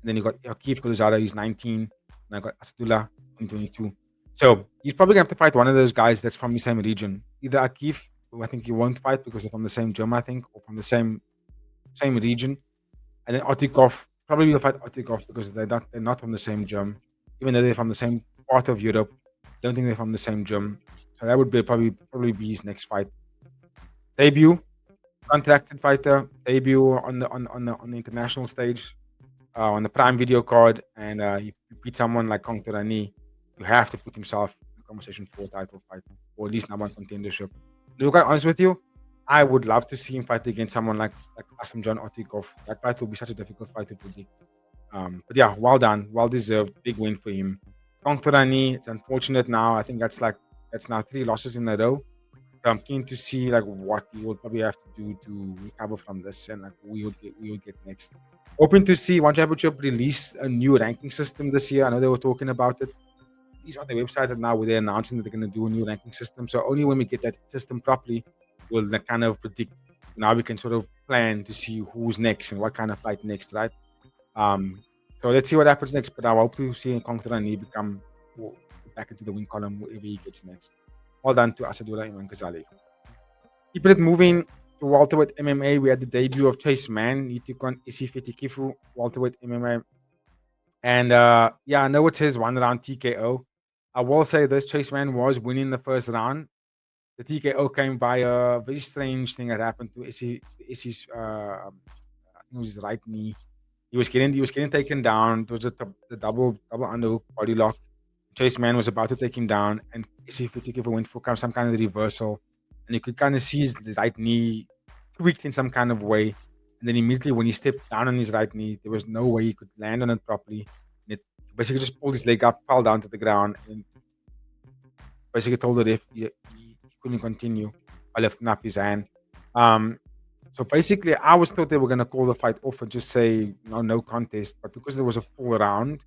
[SPEAKER 1] then you got Akif Kulazada, he's 19. And I got Asadullah, 22. So he's probably going to have to fight one of those guys that's from the same region. Either Akif, who I think he won't fight because they're from the same gym, I think, or from the same region. And then Otikov, probably will fight Otikov because they're not from the same gym. Even though they're from the same part of Europe, don't think they're from the same gym. So that would be probably be his next fight. Debut, contracted fighter, debut on the international stage, on the Prime Video card, and you beat someone like Kong Torani, you have to put himself in the conversation for a title fight, or at least number 1 contendership. To be quite honest with you, I would love to see him fight against someone like John Otikov. That fight will be such a difficult fight to predict. But yeah, well done, well deserved, big win for him. Kongtorani, it's unfortunate now. I think that's now 3 losses in a row. So I'm keen to see like what he will probably have to do to recover from this, and like we will get next. Hoping to see One Championship release a new ranking system this year. I know they were talking about it. He's on the website and now where they're announcing that they're going to do a new ranking system. So only when we get that system properly, we'll then kind of predict. Now we can sort of plan to see who's next and what kind of fight next, right? So let's see what happens next. But I hope to see Kongtorani become back into the win column wherever he gets next. Well done to Asadullah Iman Ghazali. Keeping it moving to welterweight MMA, we had the debut of Chase Mann. He took on Isifeti Kifu, welterweight MMA. And yeah, I know it says 1 round TKO. I will say this: Chase Mann was winning the first round. The TKO came by a very strange thing that happened to Issi's I think it was his right knee. He was getting taken down. It was the double underhook body lock. Chase Mann was about to take him down, and Isifeti went for some kind of reversal, and you could kind of see his right knee tweaked in some kind of way. And then immediately when he stepped down on his right knee, there was no way he could land on it properly. And it basically just pulled his leg up, fell down to the ground, and basically told the ref he couldn't continue by lifting up his hand. So basically, I was thought they were going to call the fight off and just say no contest. But because there was a full round,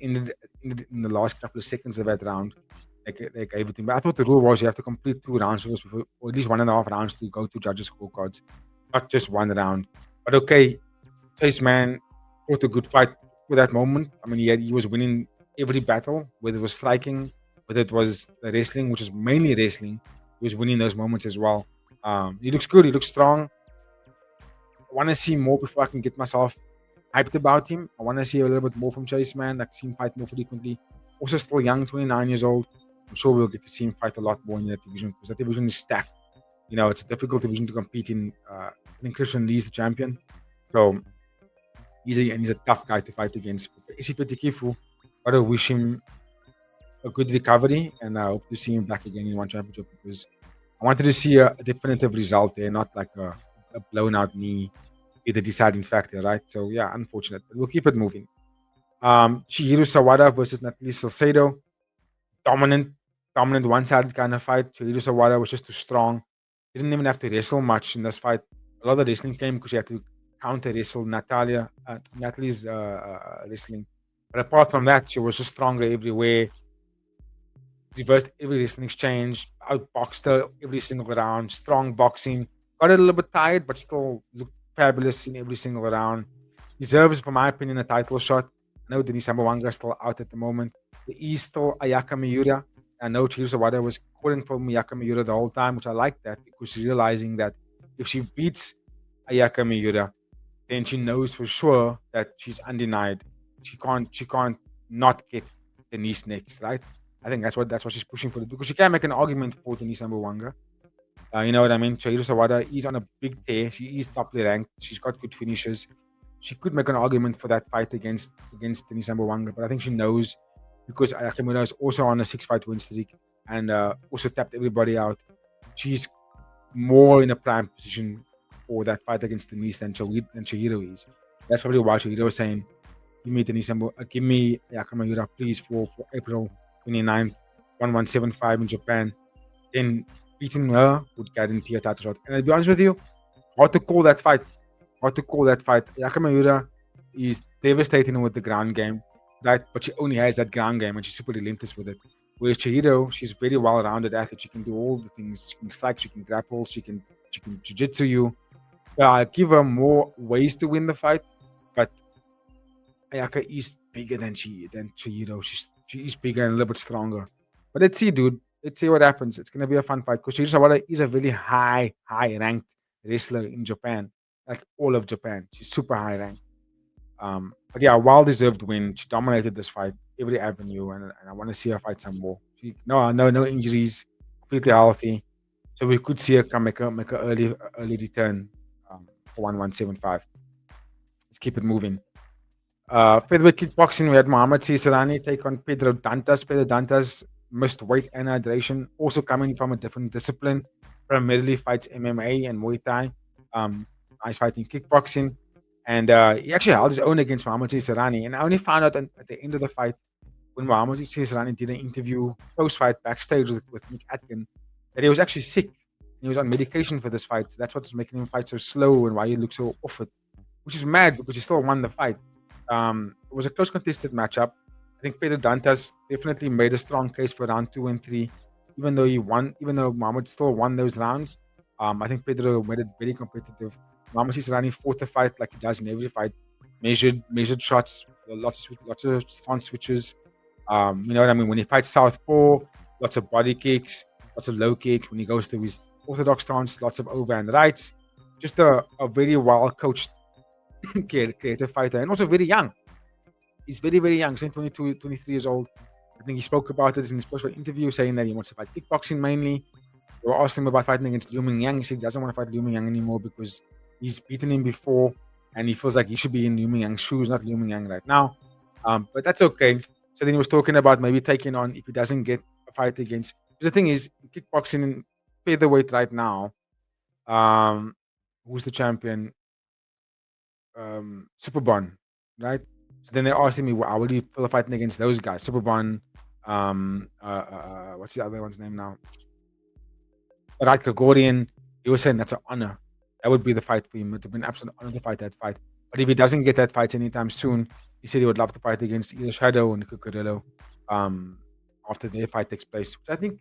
[SPEAKER 1] in the last couple of seconds of that round, they gave it to him. But I thought the rule was you have to complete 2 rounds first, or at least 1.5 rounds to go to judges' scorecards, not just 1 round. But okay, Chase Mann fought a good fight for that moment. I mean, he was winning every battle, whether it was striking, whether it was the wrestling, which is mainly wrestling. He was winning those moments as well. He looks good. He looks strong. I want to see more before I can get myself hyped about him. I want to see a little bit more from Chase Mann, like see him fight more frequently. Also still young, 29 years old. I'm sure we'll get to see him fight a lot more in that division because that division is stacked. It's a difficult division to compete in. I think Christian Lee is the champion. So he's a tough guy to fight against. Isifeti Kifu, I gotta wish him a good recovery, and I hope to see him back again in ONE Championship because I wanted to see a definitive result there, not like a blown out knee be the deciding factor, right? So yeah, unfortunate, but we'll keep it moving. Chihiro Sawada versus Natalie Salcedo, dominant one-sided kind of fight. Chihiro Sawada was just too strong. He didn't even have to wrestle much in this fight. A lot of the wrestling came because he had to counter wrestle Natalie's wrestling. But apart from that, she was just stronger everywhere. Reversed every wrestling exchange, outboxed her every single round, strong boxing. Got a little bit tired, but still looked fabulous in every single round. Deserves, for my opinion, a title shot. I know Denise Ambawanga is still out at the moment. There is still Ayaka Miura. I know Chihiro Sawada was calling for Ayaka Miura the whole time, which I like that because realizing that if she beats Ayaka Miura, then she knows for sure that she's undenied. She can't not get Denise next, right? I think that's what she's pushing for because she can make an argument for Denise Ambawanga. You know what I mean? Chihiro Sawada is on a big tear. She is toply ranked. She's got good finishes. She could make an argument for that fight against Denise Ambawanga, but I think she knows because Ayaka Miura is also on a 6-fight win streak and also tapped everybody out. She's more in a prime position for that fight against Denise than Chihiro is. That's probably why Chihiro was saying, "Give me Denise give me Ayaka Miura, please, for April 29th, 1175 in Japan." Then beating her would guarantee a title shot. And I'll be honest with you, hard to call that fight. Ayaka Miura is devastating with the ground game, right? But she only has that ground game and she's super relentless with it. Whereas Chihiro, she's very well-rounded athlete. She can do all the things. She can strike, she can grapple, she can jiu-jitsu you. I give her more ways to win the fight, but Ayaka is bigger than Chihiro. She is bigger and a little bit stronger. But let's see, dude. Let's see what happens. It's gonna be a fun fight because Chihiro Sawada is a very high ranked wrestler in Japan, like all of Japan. She's super high ranked. But yeah, well deserved win. She dominated this fight every avenue, and I want to see her fight some more. No injuries, completely healthy, so we could see her come make a early return for 1175. Let's keep it moving. Featherweight kickboxing, we had Mohamed Cesarani take on Pedro Dantas. Pedro Dantas missed weight and hydration, also coming from a different discipline. primarily fights MMA and Muay Thai. He's fighting kickboxing, and he actually held his own against Muhammad Sarani. And I only found out at the end of the fight when Muhammad Sarani did an interview post-fight backstage with Nick Atkin that he was actually sick. He was on medication for this fight. So that's what's making him fight so slow and why he looks so off it, which is mad because he still won the fight. It was a close contested matchup. I think Pedro Dantas definitely made a strong case for round 2 and 3, even though he won, even though Muhammad still won those rounds. I think Pedro made it very competitive. Muhammad Sarani fought the fight like he does in every fight, measured shots, lots of stance switches. You know what I mean? When he fights southpaw, lots of body kicks, lots of low kicks. When he goes to his orthodox stance, lots of over and rights. Just a very well coached, creative fighter, and also very young. He's very, very young. He's only 22, 23 years old. I think he spoke about it in his post-fight interview, saying that he wants to fight kickboxing mainly. They were asking him about fighting against Liu Mingyang. He said he doesn't want to fight Liu Mingyang anymore because he's beaten him before, and he feels like he should be in Liu Mingyang's shoes, not Liu Mingyang right now. But that's okay. So then he was talking about maybe taking on if he doesn't get a fight against. Because the thing is, kickboxing in featherweight right now, who's the champion? Superbon, right? So then they're asking me, well, how would you feel fighting against those guys? Superbon, what's the other one's name now? Right, Gregorian. He was saying that's an honor. That would be the fight for him. It would have been an absolute honor to fight that fight. But if he doesn't get that fight anytime soon, he said he would love to fight against either Shadow or Nico Carrillo after their fight takes place. Which I think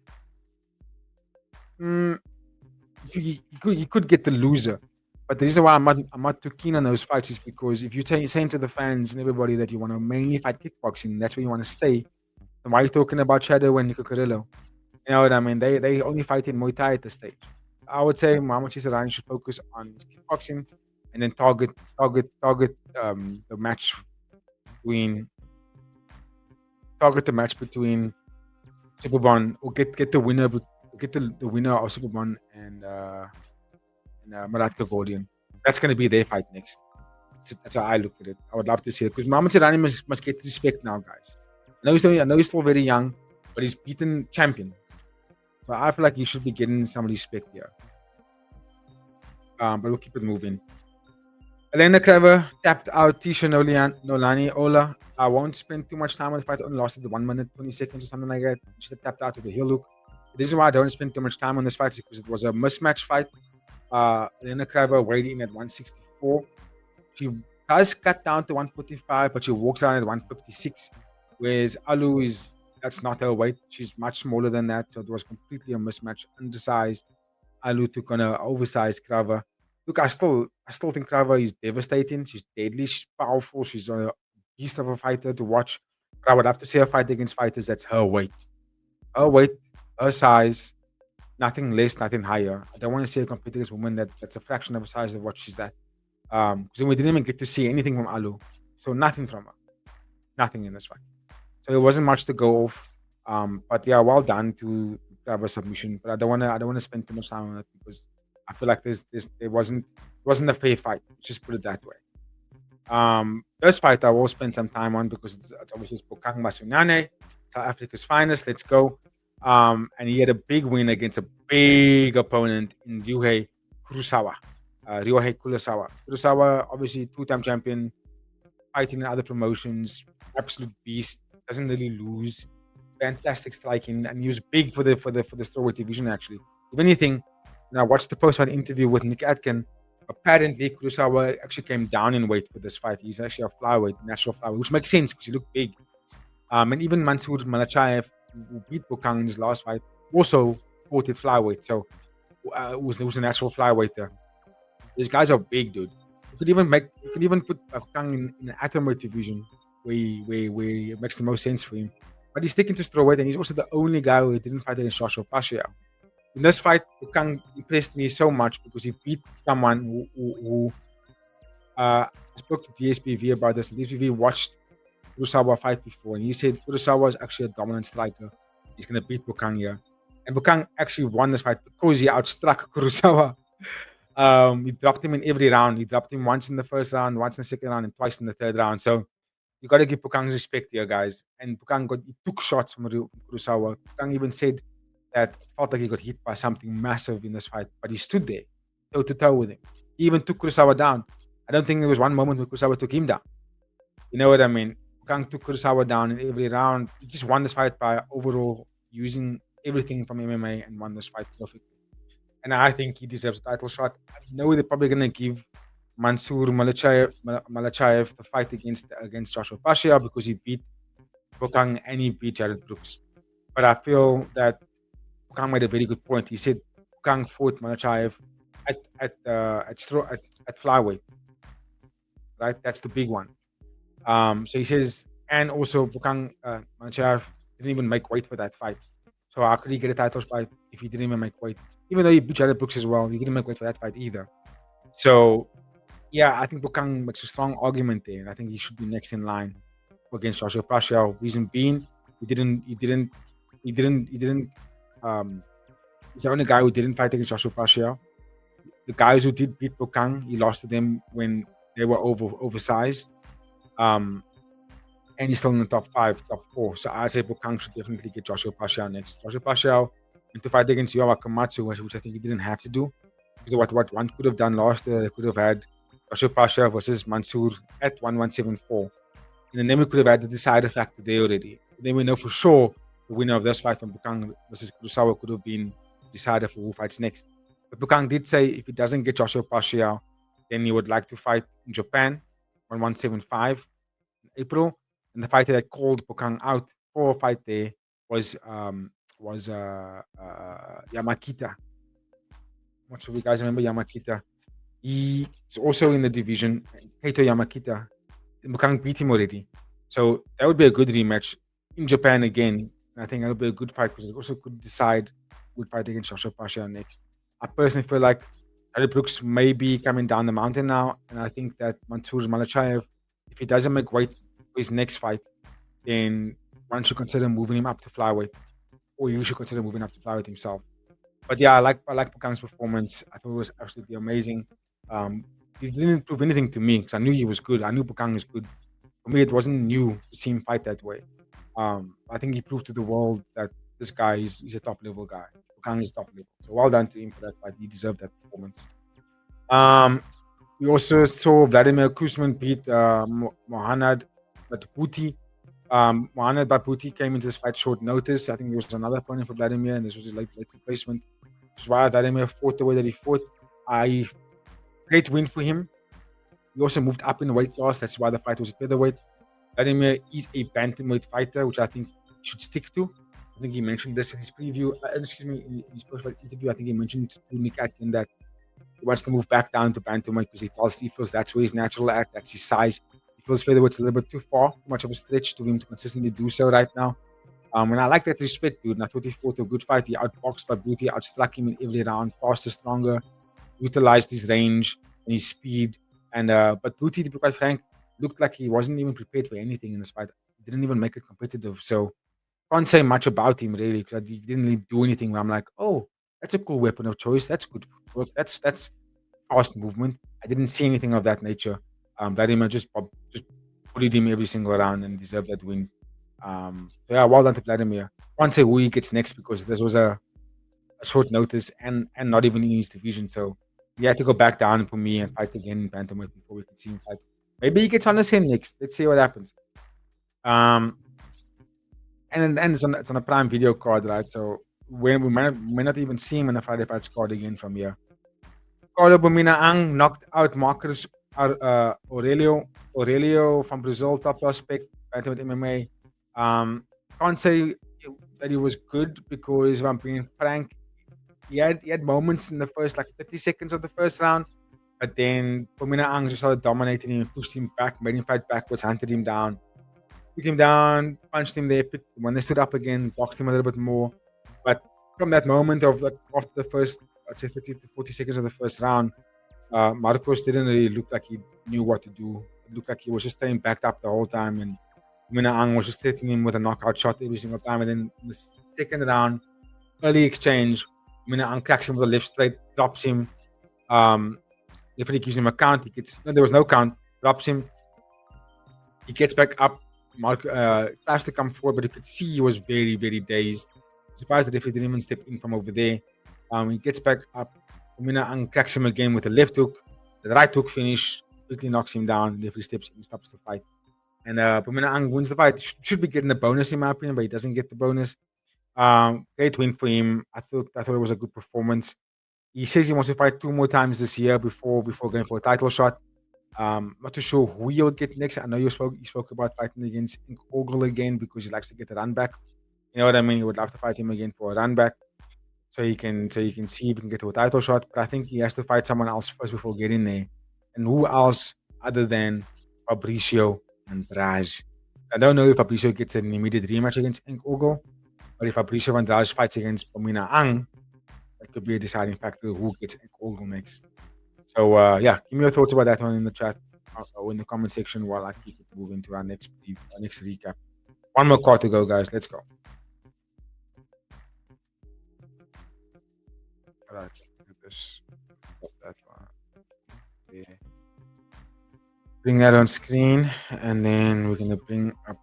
[SPEAKER 1] you could get the loser. But the reason why I'm not too keen on those fights is because if you're saying to the fans and everybody that you want to mainly fight kickboxing, that's where you want to stay, then why are you talking about Shadow and Nico Carrillo? You know what I mean? They only fight in Muay Thai at this stage. I would say Muhammad Chisarani should focus on kickboxing and then target the match between Superbon or get the winner the winner of Superbon and Marat Gordian. That's going to be their fight next. That's how I look at it. I would love to see it because Muhammad Chisarani must get respect now, guys. I know he's still very young, but he's beaten champions. So I feel like he should be getting some respect here. But we'll keep it moving. Elena Clever tapped out Tisha Nolani Ola. I won't spend too much time on the fight. It only lasted 1 minute, 20 seconds or something like that. She tapped out with the heel look. The reason why I don't spend too much time on this fight is because it was a mismatch fight. Elena Clever weighed in at 164. She does cut down to 145, but she walks around at 156. Whereas Alu that's not her weight. She's much smaller than that. So it was completely a mismatch. Undersized. Alu took on an oversized Clever. Look, I still think Clever is devastating. She's deadly. She's powerful. She's a beast of a fighter to watch. But I would have to see her fight against fighters that's her weight. Her weight, her size, nothing less, nothing higher. I don't want to see her compete against a woman that's a fraction of the size of what she's at. Because we didn't even get to see anything from Alu. So nothing from her. Nothing in this fight. So it wasn't much to go off. But yeah, well done to grab a submission. But I don't wanna spend too much time on it because I feel like it wasn't a fair fight. Let's just put it that way. This fight I will spend some time on because it's obviously Bokang Masunyane, South Africa's finest. Let's go. And he had a big win against a big opponent in Ryohei Kurosawa. Kurosawa, obviously two-time champion, fighting in other promotions, absolute beast, doesn't really lose. Fantastic striking, and he was big for the strawweight division actually. If anything, I watched the post-fight interview with Nick Atkin. Apparently, Kurosawa actually came down in weight for this fight. He's actually a flyweight, natural flyweight, which makes sense because he looked big. And even Mansour Malachayev, who beat Bokang in his last fight, also fought at flyweight. So it was a natural flyweight there. These guys are big, dude. You could even put Bokang in an atomweight division where it makes the most sense for him. But he's sticking to strawweight, and he's also the only guy who didn't fight against Joshua Pacquiao. In this fight, Bokang impressed me so much because he beat someone who spoke to DSPV about this. DSPV watched Kurosawa fight before, and he said Kurosawa is actually a dominant striker. He's going to beat Bokang here. And Bokang actually won this fight because he outstruck Kurosawa. He dropped him in every round. He dropped him once in the first round, once in the second round, and twice in the third round. So you got to give Bokang respect here, guys. And Bokang took shots from Kurosawa. Bokang even said that it felt like he got hit by something massive in this fight, but he stood there, toe to toe with him. He even took Kurosawa down. I don't think there was one moment where Kurosawa took him down. You know what I mean? Kang took Kurosawa down in every round. He just won this fight by overall using everything from MMA and won this fight perfectly. And I think he deserves a title shot. I know they're probably going to give Mansour Malachaev the fight against Joshua Pasha because he beat Bokang and he beat Jared Brooks. But I feel that Bokang made a very good point. He said Bokang fought Malachaev at flyweight, right? That's the big one. So he says, and also Bokang Malachaev didn't even make weight for that fight. So how could he get a title fight if he didn't even make weight? Even though he beat Jared Brooks as well, he didn't make weight for that fight either. So yeah, I think Bokang makes a strong argument there, and I think he should be next in line against Joshua Pasha. Reason being, he didn't. He's the only guy who didn't fight against Joshua Pasha. The guys who did beat Bokang, he lost to them when they were oversized. And he's still in the top 5, top 4. So I say Bokang should definitely get Joshua Pasha next. Joshua Pasha went to fight against Yoa Kamatsu, which I think he didn't have to do. Because what one could have done last year, they could have had Joshua Pasha versus Mansour at 1174. And then we could have had the decider factor there already. Then we know for sure the winner of this fight from Bokang versus Kurosawa could have been decided for who fights next. But Bokang did say if he doesn't get Joshua Pasha, then he would like to fight in Japan on 175 in April. And the fighter that called Bokang out for a fight there was Yamakita. I'm not sure if you guys remember Yamakita. He's also in the division. Kaito Yamakita. Bokang beat him already. So that would be a good rematch in Japan again. And I think that would be a good fight because it also could decide who would fight against Joshua Pasha next. I personally feel like Jared Brooks may be coming down the mountain now. And I think that Mansour Malachaev, if he doesn't make weight for his next fight, then one should consider moving him up to flyweight. Or you should consider moving up to flyweight himself. But yeah, I like Bokang's performance. I thought it was absolutely amazing. He didn't prove anything to me because I knew he was good. I knew Bokang was good. For me, it wasn't new to see him fight that way. I think he proved to the world that this guy is a top level guy. Bokang is top level. So well done to him for that fight. He deserved that performance. We also saw Vladimir Kuzmin beat Mohanad Batbuti. Mohanad Batbuti came into this fight short notice. I think there was another opponent for Vladimir, and this was his late replacement. Which is why Vladimir fought the way that he fought. Great win for him. He also moved up in the weight class. That's why the fight was a featherweight. Vladimir is a bantamweight fighter, which I think he should stick to. I think he mentioned this in his preview. In his post-fight interview, I think he mentioned to Nick Atkin that he wants to move back down to bantamweight because he feels that's where his natural at. That's his size. He feels featherweight's a little bit too far, too much of a stretch to him to consistently do so right now. And I like that respect, dude. And I thought he fought a good fight. He outboxed Batbuti, outstruck him in every round, faster, stronger, utilized his range and his speed. And Batbuti, to be quite frank, looked like he wasn't even prepared for anything in this fight. He didn't even make it competitive. So can't say much about him really because he didn't really do anything where I'm like, oh, that's a cool weapon of choice. That's good footwork. That's fast movement. I didn't see anything of that nature. Vladimir just bullied him every single round and deserved that win. So yeah, well done to Vladimir. Can't say who he gets next because this was a short notice and not even in his division. So he had to go back down for me and fight again in bantamweight before we can see him fight. Maybe he gets on the same next. Let's see what happens. And it's on a Prime Video card, right? So we may not even see him in a Friday Fights card again from here. Carlo Bominaang knocked out Marcus Aurelio from Brazil, top prospect, bantamweight MMA. Can't say that he was good because if I'm being frank, he had moments in the first 30 seconds of the first round, but then Bominaang just started dominating him, pushed him back, made him fight backwards, hunted him down, took him down, punched him there. When they stood up again, boxed him a little bit more. But from that moment of after the first, I'd say 30 to 40 seconds of the first round, Marcos didn't really look like he knew what to do. It looked like he was just staying backed up the whole time, and Bominaang was just threatening him with a knockout shot every single time. And then in the second round, early exchange, Bominaang cracks him with a left straight, drops him. Definitely gives him a count. There was no count. Drops him. He gets back up. Mark tries to come forward, but you could see he was very, very dazed. Surprised the referee didn't even step in from over there. He gets back up. Pumina Ang cracks him again with a left hook. The right hook finish quickly knocks him down. The referee steps in, stops the fight. And Pumina Ang wins the fight. Should be getting a bonus in my opinion, but he doesn't get the bonus. Great win for him. I thought it was a good performance. He says he wants to fight 2 more times this year before going for a title shot. Not too sure who he'll get next. I know you spoke about fighting against Ogle again because he likes to get a run back. You know what I mean? He would love to fight him again for a run back, so you can see if he can get to a title shot. But I think he has to fight someone else first before getting there. And who else other than Fabricio Andrade? I don't know if Fabricio gets an immediate rematch against Ogle, but if Fabricio Andrade fights against Pumina Ang, that could be a deciding factor who gets Ogle next. So yeah, give me your thoughts about that one in the chat or in the comment section while I keep it moving to our next recap. One more card to go, guys. Let's go. All right, let's do this. That one. Yeah. Bring that on screen, and then we're gonna bring up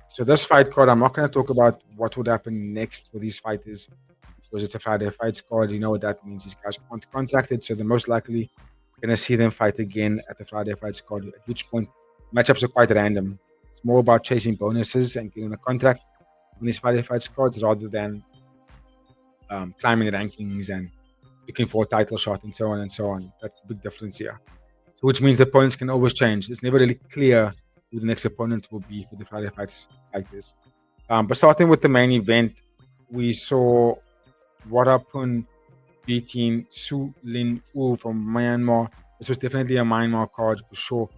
[SPEAKER 1] so this fight card. I'm not gonna talk about what would happen next for these fighters because it's a Friday fights card. You know what that means. These guys aren't contracted, so they're most likely gonna see them fight again at the Friday fights card. At which point, matchups are quite random. It's more about chasing bonuses and getting a contract on these Friday fights cards rather than climbing rankings and looking for a title shot and so on and so on. That's the big difference here. So which means the opponents can always change. It's never really clear who the next opponent will be for the Friday fights fighters. But starting with the main event, we saw Worapon beating Su Lin Wu from Myanmar. This was definitely a Myanmar card for sure.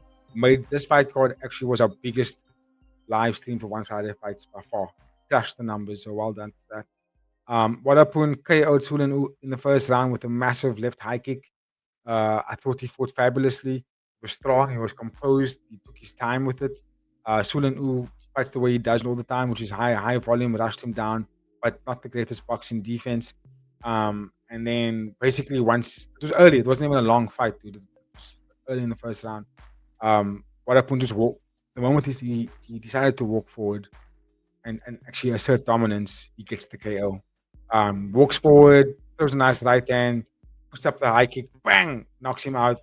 [SPEAKER 1] This fight card actually was our biggest live stream for One Friday Fights by far. Crushed the numbers, so well done for that. Worapon KO'd Su Lin Wu in the first round with a massive left high kick. I thought he fought fabulously. He was strong. He was composed. He took his time with it. Su Lin Wu fights the way he does all the time, which is high volume, rushed him down, but not the greatest boxing defense. And then basically once it was early, it wasn't even a long fight, dude. It was early in the first round. Worapon just walked. The moment he decided to walk forward and actually assert dominance, he gets the KO. Walks forward, throws a nice right hand, puts up the high kick, bang, knocks him out.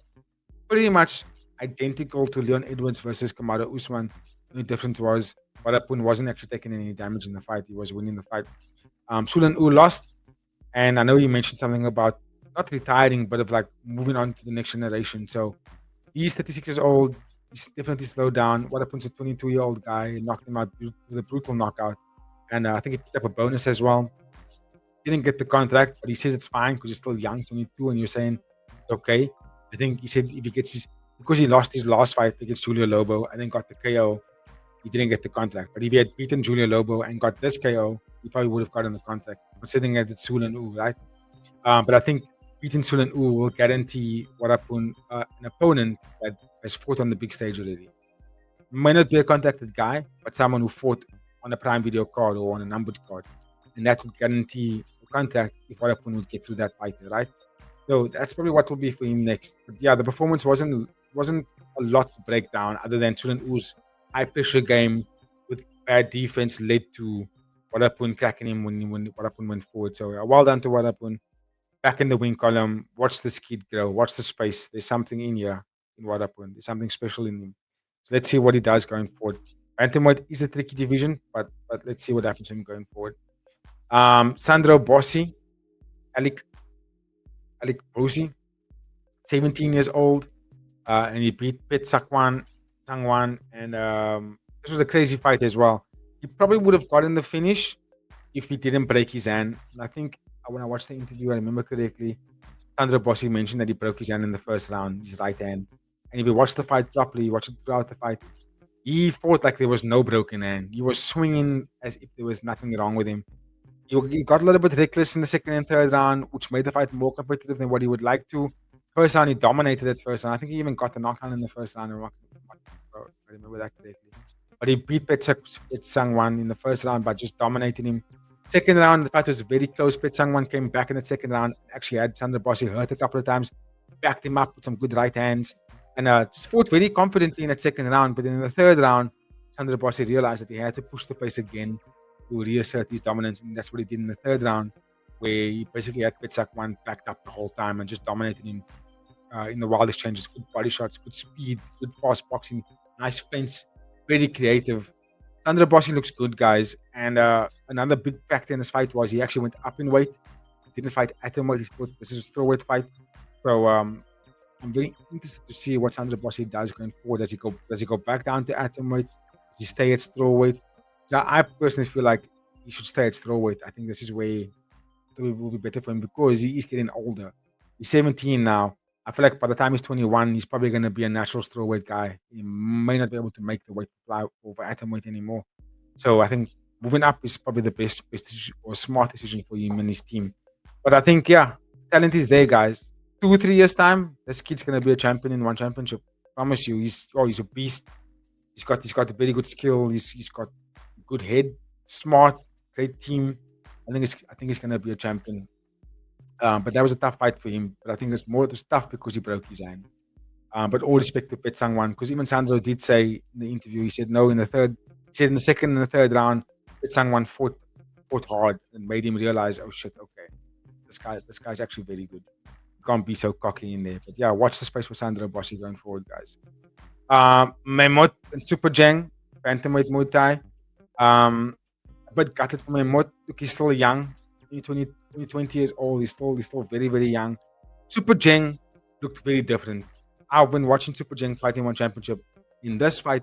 [SPEAKER 1] Pretty much identical to Leon Edwards versus Kamaru Usman. The only difference was Worapon wasn't actually taking any damage in the fight. He was winning the fight. Su Lin Wu lost. And I know you mentioned something about not retiring, but of like moving on to the next generation. So he's 36 years old. He's definitely slowed down. Warapon's a 22-year-old guy. He knocked him out with a brutal knockout. And I think he picked up a bonus as well. Didn't get the contract, but he says it's fine because he's still young, 22, and you're saying it's okay. I think he said if he gets because he lost his last fight against Julio Lobo and then got the KO, he didn't get the contract. But if he had beaten Julio Lobo and got this KO, he probably would have gotten the contract, considering that it's Su Lin Wu, right? But I think beating Su Lin Wu will guarantee Worapon an opponent that has fought on the big stage already. Might not be a contracted guy, but someone who fought on a Prime Video card or on a numbered card. And that would guarantee a contract if Worapon would get through that fight, right? So that's probably what will be for him next. But yeah, the performance wasn't a lot to break down other than Su Lin Wu's high pressure game with bad defense led to Worapon cracking him when Worapon went forward. So well done to Worapon. Back in the win column. Watch this kid grow. Watch the space. There's something in here in Worapon. There's something special in him. So let's see what he does going forward. Bantamweight is a tricky division, but let's see what happens to him going forward. Sandro Bossi, Alec Bossi, 17 years old, and he beat Pet Sangwan, and this was a crazy fight as well. He probably would have gotten the finish if he didn't break his hand. And I think when I watched the interview, I remember correctly, Sandro Bossi mentioned that he broke his hand in the first round, his right hand. And if you watch the fight properly, you watch it throughout the fight, he fought like there was no broken hand. He was swinging as if there was nothing wrong with him. He got a little bit reckless in the second and third round, which made the fight more competitive than what he would like to. First round, he dominated that first round. I think he even got the knockdown in the first round. I remember that correctly. But he beat Pet Sangwan in the first round by just dominating him. Second round, the fight was very close. Pet Sangwan came back in the second round. Actually had Sandro Bossi hurt a couple of times. Backed him up with some good right hands. And just fought very confidently in that second round. But in the third round, Sandro Bossi realized that he had to push the pace again. to reassert his dominance, and that's what he did in the third round, where he basically had One backed up the whole time and just dominated him in the wild exchanges. Good body shots, good speed, good fast boxing, nice feints, very creative. Sandro Bossi looks good, guys. And another big factor in this fight was he actually went up in weight. He didn't fight atomweight. This is a strawweight fight. So I'm very interested to see what Sandro Bossi does going forward. Does he go back down to atomweight? Does he stay at strawweight? So I personally feel like he should stay at strawweight. I think this is where it will be better for him because he is getting older. He's 17 now. I feel like by the time he's 21, he's probably going to be a natural strawweight guy. He may not be able to make the weight fly over atomweight anymore. So I think moving up is probably the best decision or smart decision for him and his team. But I think, yeah, talent is there, guys. 2 3 years time, this kid's gonna be a champion in ONE Championship. Promise you, he's a beast. He's got a very good skill. He's got good head, smart, great team. I think he's gonna be a champion. But that was a tough fight for him. But I think it was tough because he broke his hand. But all respect to One, because even Sandro did say in the interview, he said no in the third. He said in the second and the third round, One fought hard and made him realize, oh shit, okay, this guy's actually very good. Can't be so cocky in there. But yeah, watch the space for Sandro Bossi going forward, guys. Memot and Super Jang, bantamweight Muay Thai. But got it from Memot. Look, he's still young. 20 years old. He's still very, very young. Super Jang looked very different. I've been watching Super Jang fighting ONE Championship. In this fight,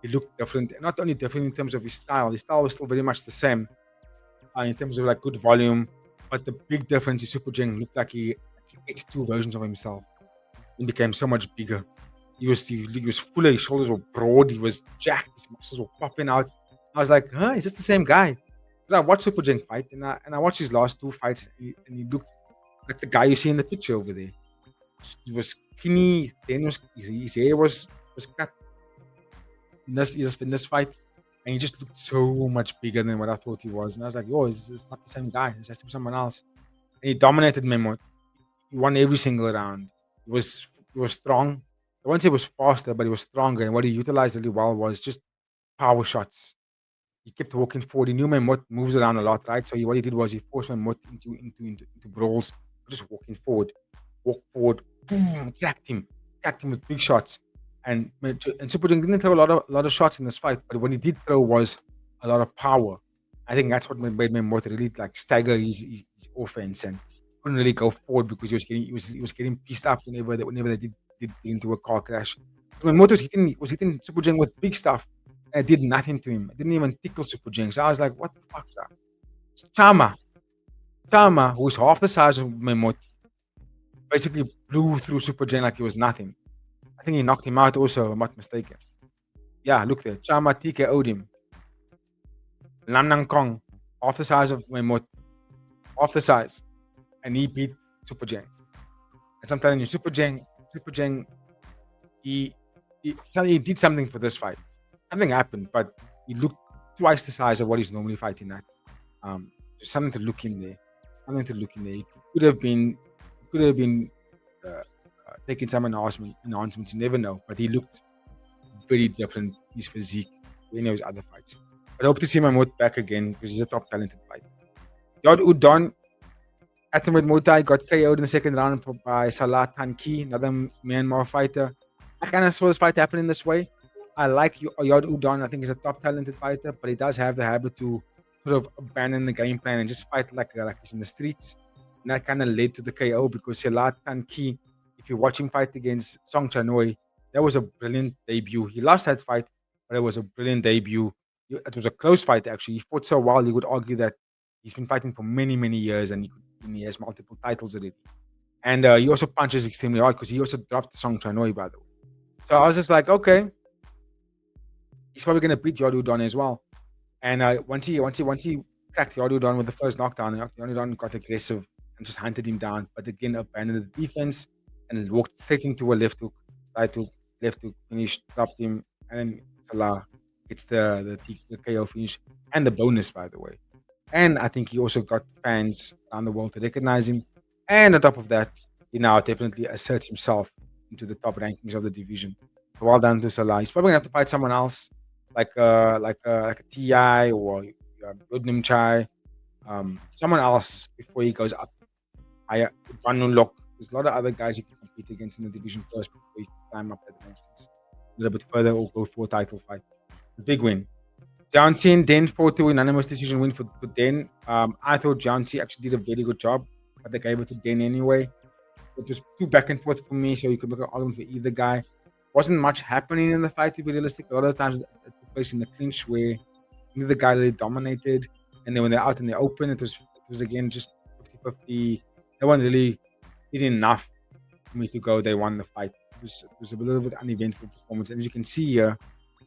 [SPEAKER 1] he looked different. Not only different in terms of his style. His style was still very much the same in terms of like good volume. But the big difference is Super Jang looked like he ate two versions of himself. He became so much bigger. He was fuller. His shoulders were broad. He was jacked. His muscles were popping out. I was like, huh, is this the same guy? But I watched Super Jang fight, and I watched his last two fights, and he looked like the guy you see in the picture over there. He was skinny. Then his hair was cut in this fight, and he just looked so much bigger than what I thought he was. And I was like, yo, it's not the same guy. It's just someone else. And he dominated Memot. He won every single round. He was strong. I won't say he was faster, but he was stronger. And what he utilized really well was just power shots. He kept walking forward. He knew Memot moves around a lot, right? So what he did was he forced Memot into brawls, just walk forward, boom, cracked him with big shots. And Super Jung didn't throw a lot of shots in this fight, but what he did throw was a lot of power. I think that's what made Memot really like stagger his offense and couldn't really go forward because he was getting pissed up whenever they did into a car crash. So Memot was hitting Super Jung with big stuff. And it did nothing to him. It didn't even tickle Super Jang. So I was like, what the fuck, sir? Chama, who's half the size of Memot, basically blew through Super Jang like he was nothing. I think he knocked him out also, if I'm not mistaken. Yeah, look there. Chama TKO'd him. Lam Nang Kong, half the size of Memot. Half the size. And he beat Super Jang. And I'm telling you, Super Jang, he did something for this fight. Something happened, but he looked twice the size of what he's normally fighting at. There's something to look in there. He could have been taking some enhancements. You never know. But he looked very different. His physique than any of his other fights. But I hope to see Mahmoud back again because he's a top talented fighter. Yod Udon, atomweight Muay Thai, got KO'd in the second round by Salah Tanki, another Myanmar fighter. I kind of saw this fight happen in this way. I like Yod Udon. I think he's a top talented fighter, but he does have the habit to sort of abandon the game plan and just fight like he's in the streets. And that kind of led to the KO because Salah Tanki, if you're watching fight against Song Chanoi, that was a brilliant debut. He lost that fight, but it was a brilliant debut. It was a close fight, actually. He fought so well, you would argue that he's been fighting for many, many years and he has multiple titles already. And he also punches extremely hard because he also dropped Song Chanoi, by the way. So I was just like, okay, he's probably going to beat Yod Udon as well. And once he cracked Yod Udon with the first knockdown, Yod Udon got aggressive and just hunted him down. But again, abandoned the defense and walked straight into a left hook, left hook, finish, dropped him, and then Salah gets the KO finish and the bonus, by the way. And I think he also got fans around the world to recognize him. And on top of that, he now definitely asserts himself into the top rankings of the division. So well done to Salah. He's probably going to have to fight someone else, like a TI or Udnim Chai, someone else before he goes up higher. Banulok. There's a lot of other guys you can compete against in the division first before you can climb up that rankings a little bit further or go for a title fight. A big win. Jansi and Den 4-2 unanimous decision win for Den. I thought Jansi actually did a very good job, but they gave it to Den anyway. It was too back and forth for me, so you could make an argument for either guy. Wasn't much happening in the fight, to be realistic. A lot of the times it took place in the clinch where neither guy really dominated. And then when they're out in the open, it was again just 50-50. No one really did enough for me to go, they won the fight. It was a little bit uneventful performance. And as you can see here,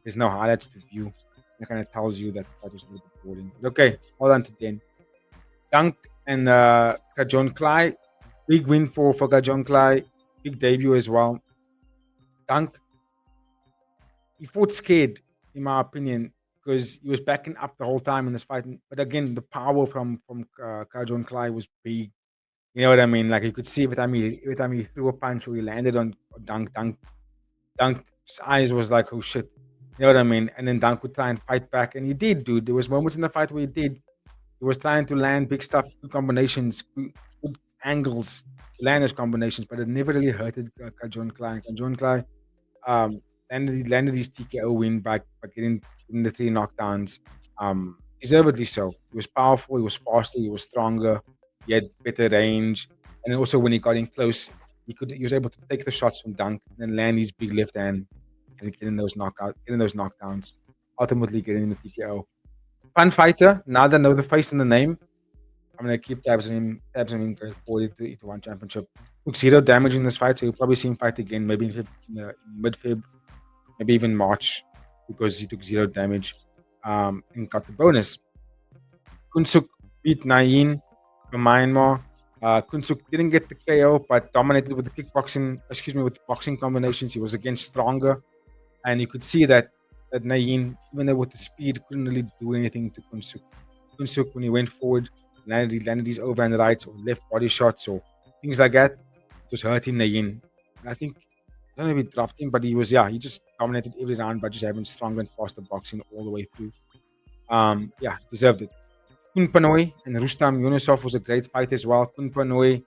[SPEAKER 1] there's no highlights to view. That kind of tells you that the fight was a little bit boring. But okay, hold on to 10. Dunk and Kajon Klai. Big win for Gajon Klai. Big debut as well. Dunk, he fought scared, in my opinion, because he was backing up the whole time in this fight. But again, the power from Kajon Klai was big. You know what I mean? Like you could see every time he threw a punch or he landed on Dunk's eyes was like, oh shit. You know what I mean? And then Dunk would try and fight back. And he did, dude. There was moments in the fight where he did. He was trying to land big stuff, good combinations, good angles, to land those combinations, but it never really hurted Kajon Klai. Kajon Klai landed his TKO win by getting the 3 knockdowns. Deservedly so. He was powerful, he was faster, he was stronger, he had better range. And then also when he got in close, he was able to take the shots from Dunk and then land his big left hand and getting those knockdowns. Ultimately getting the TKO. Fun fighter. Now that I know the face and the name, I'm gonna keep tabs on him going forward to ONE Championship. Took 0 damage in this fight, so you'll probably see him fight again, maybe in mid-Feb, maybe even March, because he took 0 damage and got the bonus. Kunsuk beat Nayin from Myanmar. Kunsuk didn't get the KO, but dominated with the boxing combinations. He was again stronger, and you could see that Nayin, even though with the speed, couldn't really do anything to Kunsuk. Kunsuk, when he went forward, landed these overhand rights or left body shots or things like that, it was hurting Nayin. And I think, I don't know if he dropped him, but he just dominated every round by just having stronger and faster boxing all the way through. Deserved it. Kun Panoi and Rustam Yunusov was a great fight as well. Kun Panoi,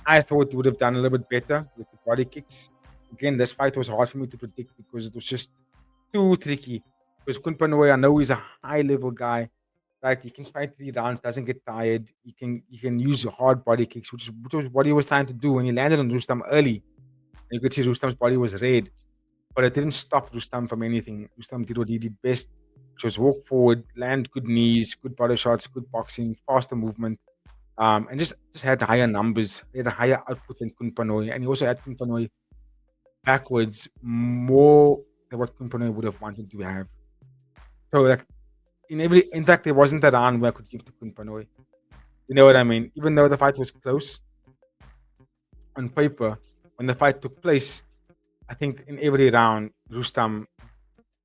[SPEAKER 1] I thought would have done a little bit better with the body kicks. Again, this fight was hard for me to predict because it was just too tricky. Because Kun Panoi, I know he's a high-level guy, right? He can fight 3 rounds, doesn't get tired. He can use hard body kicks, which was what he was trying to do when he landed on Rustam early. You could see Rustam's body was red, but it didn't stop Rustam from anything. Rustam did what he did best, which was walk forward, land good knees, good body shots, good boxing, faster movement, and just had higher numbers. He had a higher output than Kun Panoi, and he also had Kun Panoi backwards more than what Kun Panoi would have wanted to have. So, like, in fact, there wasn't a round where I could give to Kun Panoi. You know what I mean? Even though the fight was close on paper, when the fight took place, I think in every round, Rustam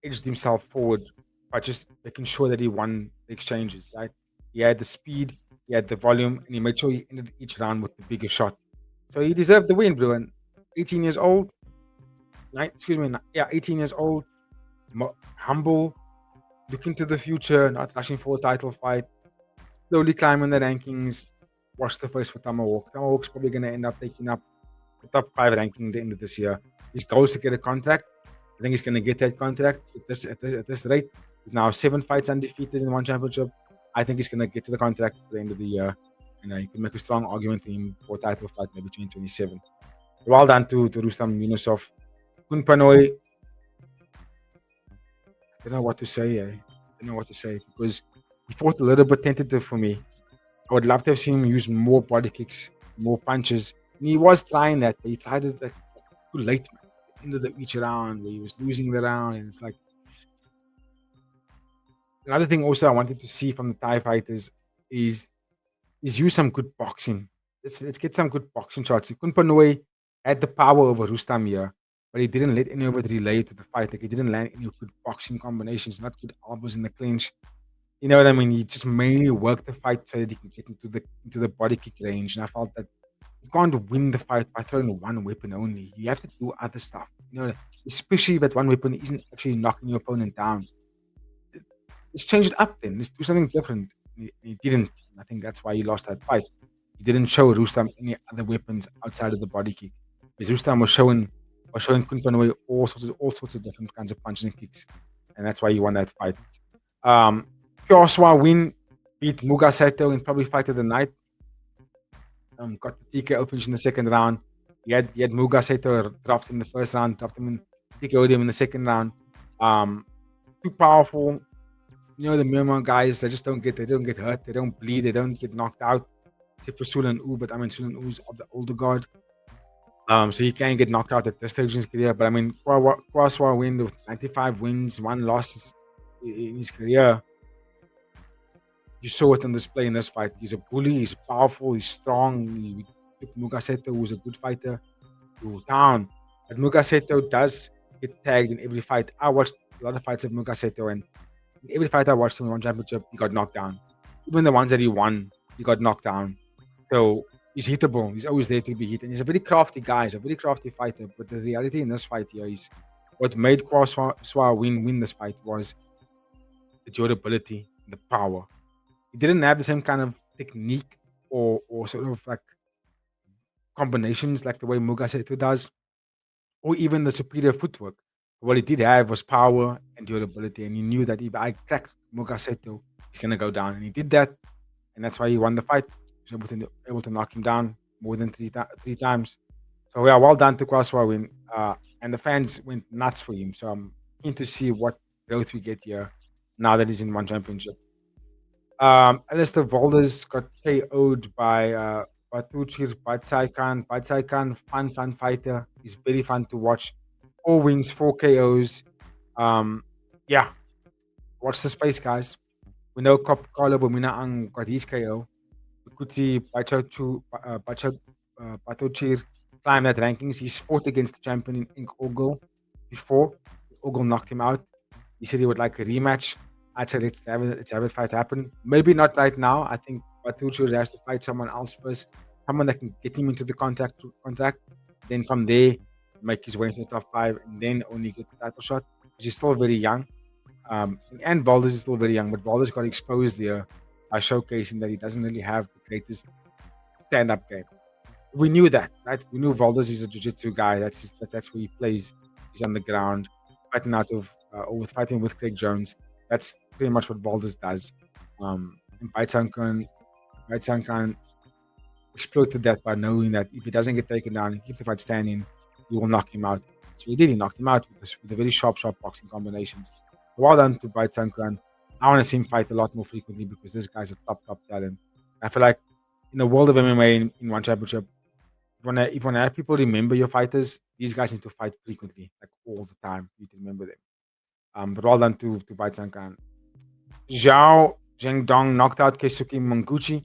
[SPEAKER 1] edged himself forward by just making sure that he won the exchanges, right? He had the speed, he had the volume, and he made sure he ended each round with the bigger shot. So he deserved the win, bro. And 18 years old, 18 years old, humble, looking to the future, not rushing for a title fight, slowly climbing the rankings. Watch the face for Tomahawk. Tomahawk's probably going to end up taking up the top 5 ranking at the end of this year. His goal is to get a contract. I think he's going to get that contract at this rate. He's now 7 fights undefeated in ONE Championship. I think he's going to get to the contract at the end of the year. And you can make a strong argument for him for a title fight maybe 2027. Well done to Rustam Yunusov. Kun Panoi, I don't know what to say. Because he fought a little bit tentative for me. I would love to have seen him use more body kicks, more punches. And he was trying that, but he tried it too late, man. At the end of each round where he was losing the round. And it's like, another thing also I wanted to see from the Thai fighters is use some good boxing. Let's get some good boxing shots. Kun Panoi had the power over Rustam here, but he didn't let any of it relay to the fight. Like, he didn't land any good boxing combinations, not good elbows in the clinch. You know what I mean? He just mainly worked the fight so that he can get into the body kick range. And I felt that you can't win the fight by throwing one weapon only. You have to do other stuff. You know, especially if that one weapon isn't actually knocking your opponent down. let's change it up then. Let's do something different. He didn't. I think that's why he lost that fight. He didn't show Rustam any other weapons outside of the body kick. Because Rustam was showing Kunpanwe all sorts of different kinds of punches and kicks, and that's why he won that fight. Um, Kyoswa win, beat Muga Saito in probably fight of the night. Got the TKO finish in the second round. He had Muga Saito dropped in the first round, dropped him in TKO'd him in the second round. Um, Too powerful. The Myanmar guys, they don't get hurt, they don't bleed, they don't get knocked out. Except for Sulan U, but I mean Sulan U's of the older guard. So he can get knocked out at this stage in his career. But I mean, Kwaswa win with 95 wins, one loss in his career. You saw it on display in this fight. He's a bully, he's powerful, he's strong. He took Mugaseto, who's a good fighter, to town. But Mugaseto does get tagged in every fight. I watched a lot of fights of Mugaseto, and in every fight I watched him in ONE Championship, he got knocked down. Even the ones that he won, he got knocked down. So he's hittable. He's always there to be hit. And he's a very crafty guy. He's a very crafty fighter. But the reality in this fight here is what made Kwaswa win this fight was the durability, the power. He didn't have the same kind of technique or sort of like combinations like the way Mugaseto does, or even the superior footwork. What he did have was power and durability, and he knew that if I crack Mugaseto, he's gonna go down, and he did that, and that's why he won the fight. He was able to knock him down more than three times. So yeah, well done to Kwaswa win, and the fans went nuts for him. So I'm keen to see what growth we get here now that he's in ONE Championship. Alistair Valdez got KO'd by Batuchir Batsaikan. Batsaikan, fun fighter. He's very fun to watch. 4 wins, 4 KOs. Yeah, watch the space, guys. We know Carlo Bomina Ang got his KO. Kuti Batuchir climbed that rankings. He's fought against the champion in Ink Ogle before. Ogle knocked him out. He said he would like a rematch. I said let's have a fight happen. Maybe not right now. I think Batuchir has to fight someone else first, someone that can get him into the contact. Then from there, make his way into the top 5, and then only get the title shot. Because he's still very young, and Valdez is still very young. But Valdez got exposed there by showcasing that he doesn't really have the greatest stand-up game. We knew that, right? We knew Valdez is a jiu-jitsu guy. That's where he plays. He's on the ground, fighting out of or fighting with Craig Jones. That's pretty much what Valdez does. And Baitankan exploited that by knowing that if he doesn't get taken down and keep the fight standing, he will knock him out. So he did. He knocked him out with the very sharp boxing combinations. Well done to Baitankan. I want to see him fight a lot more frequently because this guy's a top talent. I feel like in the world of MMA in ONE Championship, if you wanna have people remember your fighters, these guys need to fight frequently, like all the time. You need to remember them. But well done to Baitankan. Zhao Zhengdong knocked out Keisuke Monguchi.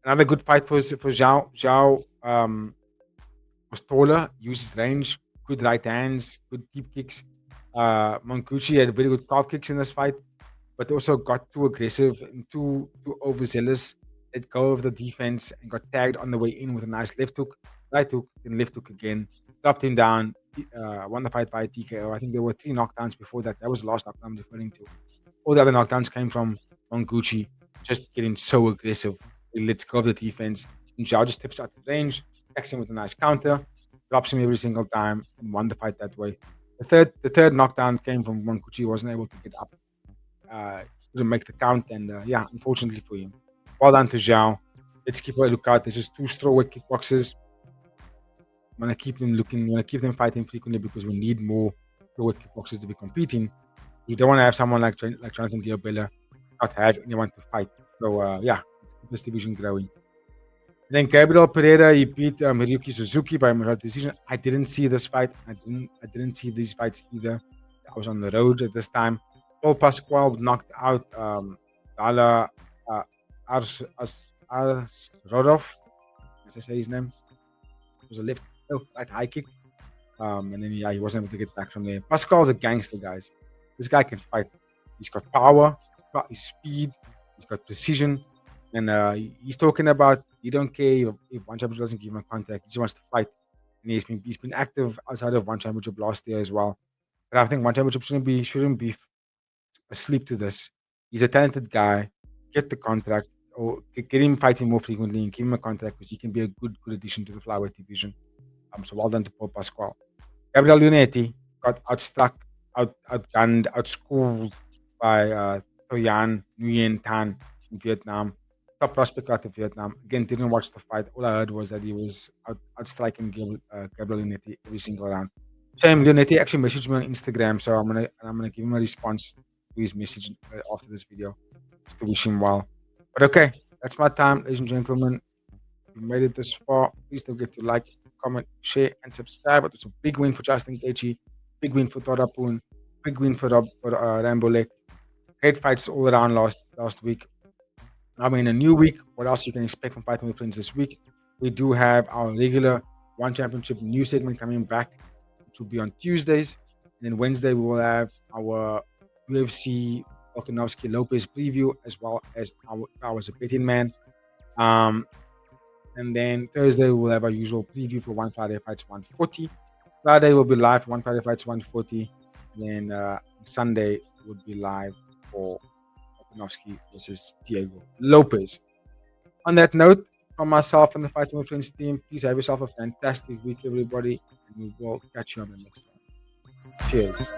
[SPEAKER 1] Another good fight for Zhao. Zhao was taller, used his range, good right hands, good deep kicks. Monguchi had very good calf kicks in this fight, but also got too aggressive and too overzealous. Let go of the defense and got tagged on the way in with a nice left hook, right hook, then left hook again. Dropped him down, won the fight by TKO. I think there were 3 knockdowns before that. That was the last knockdown I'm referring to. All the other knockdowns came from Monguchi just getting so aggressive. He lets go of the defense. And Zhao just steps out the range, attacks him with a nice counter, drops him every single time, and won the fight that way. The third knockdown came from Monguchi, wasn't able to get up. Couldn't make the count, and yeah, unfortunately for him. Well done to Zhao. Let's keep a lookout. There's just 2 strawweight kickboxers. I'm gonna keep them looking. We're gonna keep them fighting frequently because we need more strawweight kickboxers to be competing. You don't want to have someone like Jonathan Diabella not have anyone to fight. So yeah, let's keep this division growing. And then Gabriel Pereira, he beat Hiroki Suzuki by majority decision. I didn't see this fight. I didn't see these fights either. I was on the road at this time. Paul Pasquale knocked out Dala Arsrodov. As I say his name. It was a right high kick. And then yeah, he wasn't able to get back from there. Pasquale's a gangster, guys. This guy can fight. He's got power, he's got his speed, he's got precision, and he's talking about he don't care if ONE Championship doesn't give him a contact. He just wants to fight, and he's been active outside of ONE Championship last year as well. But I think ONE Championship shouldn't be asleep to this. He's a talented guy. Get the contract or get him fighting more frequently and give him a contract because he can be a good addition to the flyweight division. So well done to Paul Pasquale. Gabriel Leonetti got outstruck, outgunned, outschooled by Toyan Nguyen Tan in Vietnam. Top prospect out of Vietnam. Again, didn't watch the fight. All I heard was that he was outstriking Gabriel Leonetti every single round. Shame Leonetti actually messaged me on Instagram, so I'm gonna give him a response to his message after this video, just to wish him well. But okay, that's my time, ladies and gentlemen. If you made it this far, please don't forget to like, comment, share, and subscribe. It was a big win for Justin Gaethje, big win for Worapon, big win for Rambolek. Great fights all around last week. Now we're in a new week. What else you can expect from Fighting with Friends this week? We do have our regular ONE Championship new segment coming back, which will be on Tuesdays. And then Wednesday we will have our UFC Volkanovski Lopez preview as well as I was a betting man. And then Thursday we will have our usual preview for One Friday Fights 140. Friday will be live for One Friday Fights 140. And then Sunday would be live for Volkanovski versus Diego Lopez. On that note, from myself and the Fighting with Friends team, please have yourself a fantastic week, everybody. And we will catch you on the next one. Cheers.